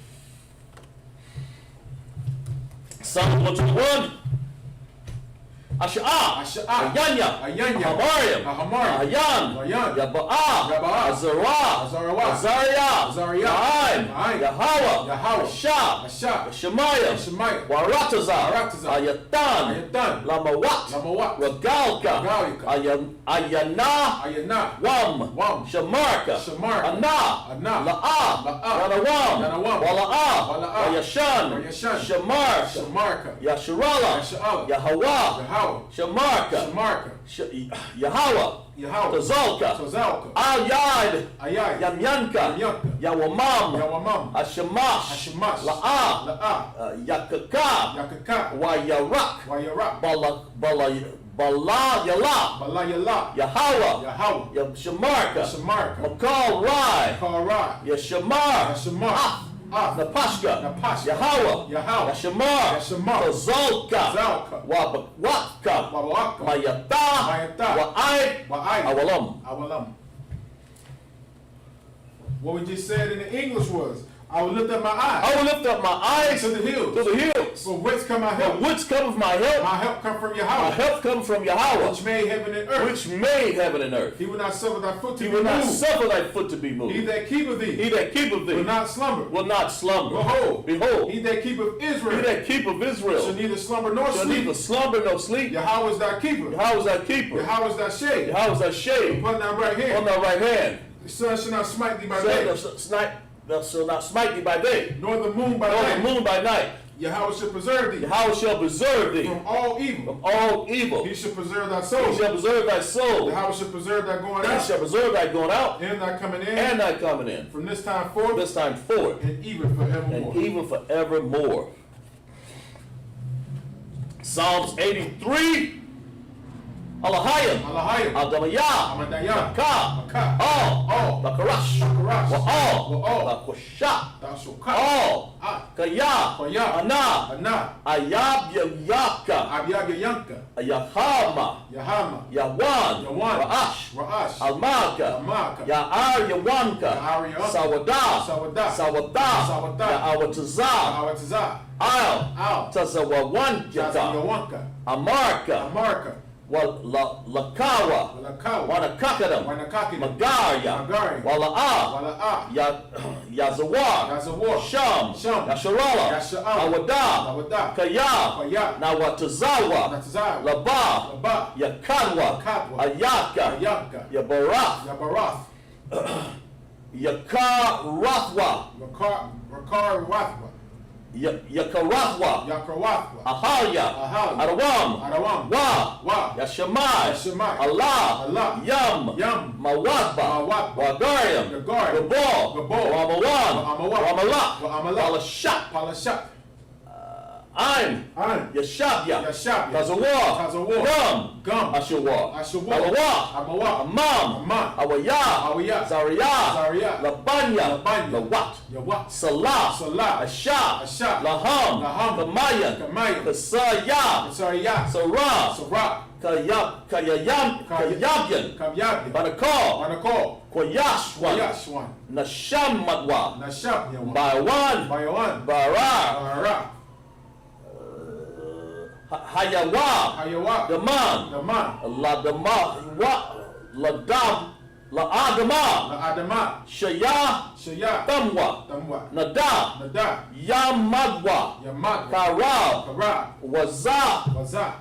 Psalm 121. Asha'ah, Asha'ah, Ayanya, Ayanya, Hamarium, Ahamar, Ayan, Ayan, Yaba'ah, Yaba'ah, Azarah, Azariah, Azariah, Azariah, Na'im, Na'im, Yahweh, Yahweh, Ashah, Ashah, Shemayim, Shemayim, Waratazah, Waratazah, Ayatan, Ayatan, Lamawat, Lamawat, Ragalka, Ragalka, Ayana, Ayana, Wam, Wam, Shamarka, Shamarka, Ana, Ana, La'ah, La'ah, Yanawam, Yanawam, Wala'ah, Wala'ah, Wayashan, Wayashan, Shamar, Shamarka, Yasharala, Yasha'ala, Yahweh, Yahweh, Shamarka, Shamarka, Yahweh, Yahweh, Tazalka, Tozalka, Ayad, Ayai, Yamyanka, Yamyanka, Yawamam, Yawamam, Ashamash, Hashemash, La'ah, La'ah, Yakaka, Yakaka, Wayarak, Wayarak, Bala Yala, Balayala, Yahweh, Yahweh, Shamarka, Shamarka, Makal Rai, Karai, Yashamar, Yashamar, Napashka, Napashka, Yahweh, Yahweh, Yashamar, Yashamar, Tazalka, Zalka, Watka, Wawaka, Mayata, Mayata, Wa'ai, Ba'ai, Awalam. Awalam. What we just said in the English was, I will lift up my eyes I will lift up my eyes to the hills. to the hills. For whence come my From help? which cometh my help? My help come from My Yahweh, help comes from Yahweh, which made heaven and earth. which made heaven and earth. He will not suffer thy foot to He be will not moved. suffer thy foot to be He moved. that keepeth thee He that keepeth will thee not slumber. will not slumber. Behold, Behold, he that keepeth he Israel that keepeth shall Israel neither slumber nor shall sleep. neither slumber nor sleep. Yahweh is thy keeper. Yahweh is thy keeper. Yahweh is thy shade. Yahweh is thy shade Upon thy right on hand. thy right hand. The sun shall not smite thee by Thou day, shalt not smite thee by day, nor the moon by nor the night. moon by night. Yahweh shall preserve thee Yahweh shall preserve thee from all evil. from all evil. He shall preserve thy He soul. shall preserve thy soul. Yahweh shall preserve thy going He out shall preserve thy going out and thy coming in and thy coming in. from this time forth This time forth and even forevermore. and even forevermore. Psalms 83. Alahayim. Alahayim. Adamayah. Amadayah. Ka. Maka. All. Bakarash. Bakarash. Wa Wa'al. Bakusha. Thou shalt cut. All. Ah. Kaya. Kaya. Ana. Anah. Ayab Yaka. Abiyagayanka. Yahama. Yahama. Yawan. Yawan. Ra'ash. Ra'ash. Almaka. Amaka. Ya'ar Yawanka. Ya'ar Yawanka. Sawada. Sawada. Sawada. Sawada. Ya'awatazah. Awatazah. Al. Al. Tazawawanjaka. Yawanka. Amarka. Amarka. Lakawa. Walakawa. Wanakakadam. Wanakaki. Magarya. Magarya. Wala'a. Wala'ah. Yazawar. Yazawar. Sham. Sham. Yasharala. Yasha'al. Awada. Awada. Kaya. Kaya. Nawatazawa. Natazah. Laba. Laba. Yakadwa. Yakadwa. Ayaka. Ayaka. Yabarath. Yabarath. Yakarathwa. Rakar Rathwa. Yakarathwa. Yakrawathwa. Ahalya. Ahalya. Arawam. Arawam. Wa. Wa. Yashamai. Yashamai. Allah. Allah. Yum. Yum. Mawadba. Mawadba. Wagariam. Wagariam. Gabal. Gabal. Ramawan. Ramawan. Ramalak. Ramalak. Palashak. Palashat. Ain. An. Yashabya. Yashabya. Tazawar. Tazawar. Gum. Gum. Ashawar. Ashawar. Alawa. Amawa. Amam. Amam. Awaya. Awaya. Zaria. Zaria. Labanya. Labanya. Lawat. Yawat. Salah. Salah. Asha. Asha. Laham. Laham. Kamayan. Kamayan. Kasaya. Sariyah. Sarah. Sarah. Kayabyan. Kamyabya. Banakal. Banakol. Koyashwan. Yashwan. Nashamadwa. Nashab. Yawan. Bawan. Bayawan. Bara. Bara. Hayawa. Hayawa. Daman. Daman. Ladama. Ladam. Laadama. Adama. Shaya. Shaya. Tamwa. Tamwa. Nada. Nada. Yamadwa. Yamad. Karab. Karab. Waza. Waza.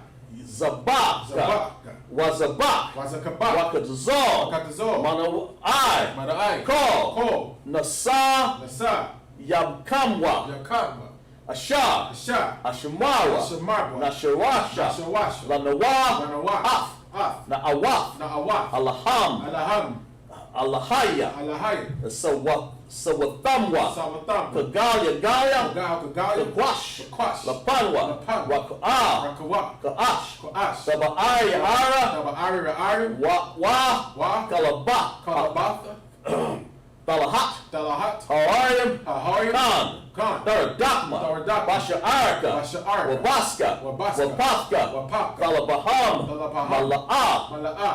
Zabaka. Zabaka. Wazabak. Wazakabak. Wakadzol. Wakadzol. Manai. Madaai. Call. Ko. Nasa. Nasa. Yabkamwa. Yakabwa. Asha. Asha. Ashamawa. Ashamarwa. Nasharasha. Nashawasha. Lanawa. Lanawa. Af. Af. Naawaf. Naawaf. Alaham. Alaham. Alahaya. Alahai. Sawatamwa. Sawatam. Kagalia Gaya. Kagal. Kagal. Kagwash. Kakwash. Lapanwa. Lapanwa. Waka'a. Rakawa. Kaash. Kaash. Sabaari Ara. Taba Ari. Ari. Wa. Kalaba. Kalabatha. Talahat. Talahat. Hawariam. Hahoyim. Khan. Khan. Daradakma. Daradakma. Basha Arka. Basha Arka. Wabaska. Wabaska. Wapaka. Wapaka. Kalabaham. Kalabaham. Mala'a. Mala'a.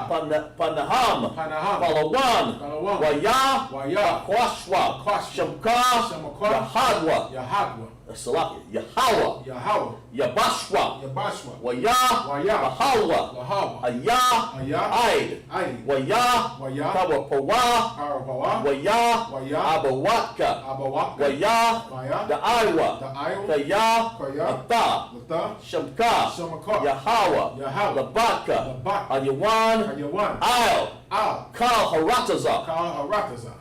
Panaham. Panaham. Palawan. Palawan. Waya. Waya. Kwashwa. Kwashwa. Shamka. Shamakwa. Yahadwa. Yahadwa. Salaki. Yahawa. Yahawah. Yabashwa. Yabashwa. Waya. Waya. Lahawa. Lahawa. Aya. Aya. Aid. Aid. Waya. Waya. Kawapawa. Parapawa. Waya. Waya. Abawatka. Abawaka. Waya. Waya. The Iowa. The Iowa. Kaya. Kaya. Ata. Lata. Shamka. Shamakar. Yahawa. Yahawa. Labaka. Labaka. Ayawan. Ayawan. Al. Al. Kal Harataza. Kal Harataza.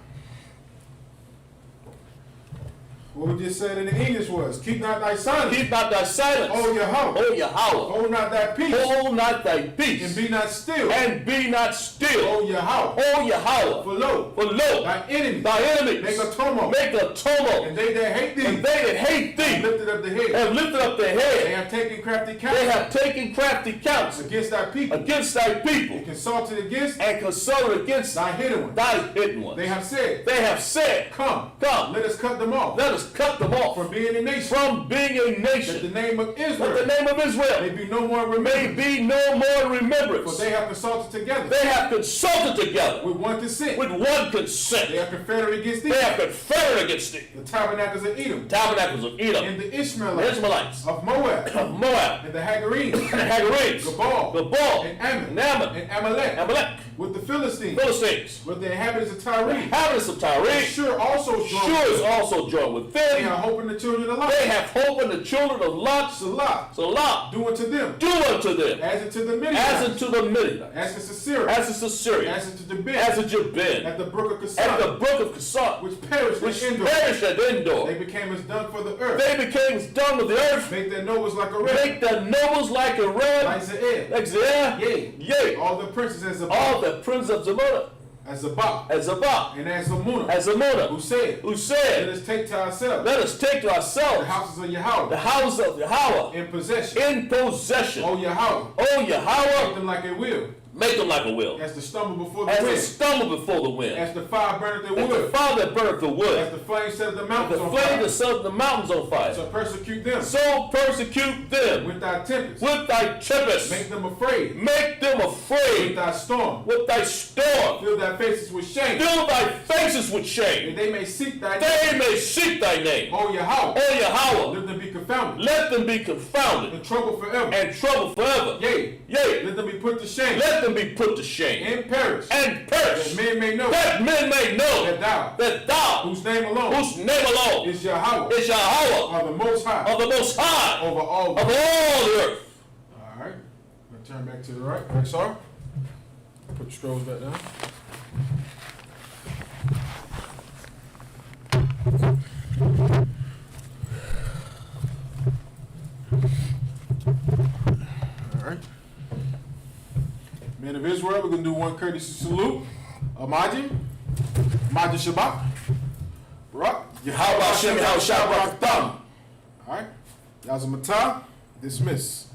What we just said in the English was, keep not thy silence. Keep not thy silence. O Yahweh. O Yahweh. Hold not thy peace. Hold not thy And peace. be not still. And be not still. O Yahweh. O Yahweh. For lo, For lo, thy enemies thy enemies make a tumult. make a tumult. And they that hate thee And they that hate thee lifted up the head. have lifted up their They head. have taken crafty They counsel have taken crafty counsel against thy people. against thy people And consulted against and consulted against thy hidden one. thy hidden ones. They have said, They have said, come, Come, let us cut them off. let us cut them off from being a nation. from being a That the nation. name of But the Israel name of may Israel be no more may remembered. be no more remembrance. For they have consulted together They have consulted together with one consent. with one consent. They are confederate against thee. They have confederate against thee. The tabernacles of Edom. Tabernacles of Edom, And the the Ishmaelites Israelites, of Moab. of Moab, And the Hagarenes. the Hagarenes, Gabal. Gabal, And Ammon. and Ammon, And Amalek. Amalek, With the Philistines. Philistines, With the inhabitants of the Tyre. inhabitants of Tyre. Sure also joined. Sure is also joined with They them. are hoping the children of Lot. They have hope in the children of Lot. Salah. So Lot, Do unto them. do unto them As unto the as Midianites. unto the Midianites, As unto Sisera. as unto Syria, As unto Jabin. as unto Jabin, At the brook of at Kassan. the brook of Kassan, Which perished which in Endor. perished at Endor. They became as dung for the earth. They became dung with the earth. Make their nobles like a red. Make the nobles like a Like red, Zael. like Zeh, Yea. yea, All the princes as Zabah. all the princes of Zamona, As Zabah. as Zabah, And as Zamunah. as Zamona, Who said, who let said, us take to ourselves let us take to the ourselves houses of the Yahweh house of Yahweh in possession. in possession. O Yahweh. O Make Yahweh, them like a will. make them like a will, As to stumble before the as they wind. stumble before the wind, As the fire burneth the as the wood. fire that burneth the As wood, the flame set the as mountains the on flame fire. that set the mountains on fire. So persecute them So persecute them with thy tempest. with thy tempest. Make them afraid Make them with afraid thy storm. with thy storm. Fill thy faces with shame. Fill thy faces with shame. And they may seek thy name. They may seek thy name. O Yahweh. O Yahweh, Let them be confounded. let them be confounded In trouble forever. and troubled forever. Yea. Yea, Let them be put to shame. let them be put to shame And perish. and perish, That men may know that men may know that thou, whose whose name alone name alone is Yahweh, is Yahweh are the most high of the Most High over all. of all the earth. All right. Gonna turn back to the right. Right, sorry. Put your scrolls back down. All right. Men of Israel, we're gonna do one courtesy salute. Imagine Shabbat. Barak. Yahweh Hashem Yahweh Shabbat Thumb. All right. Yazamata. Dismiss.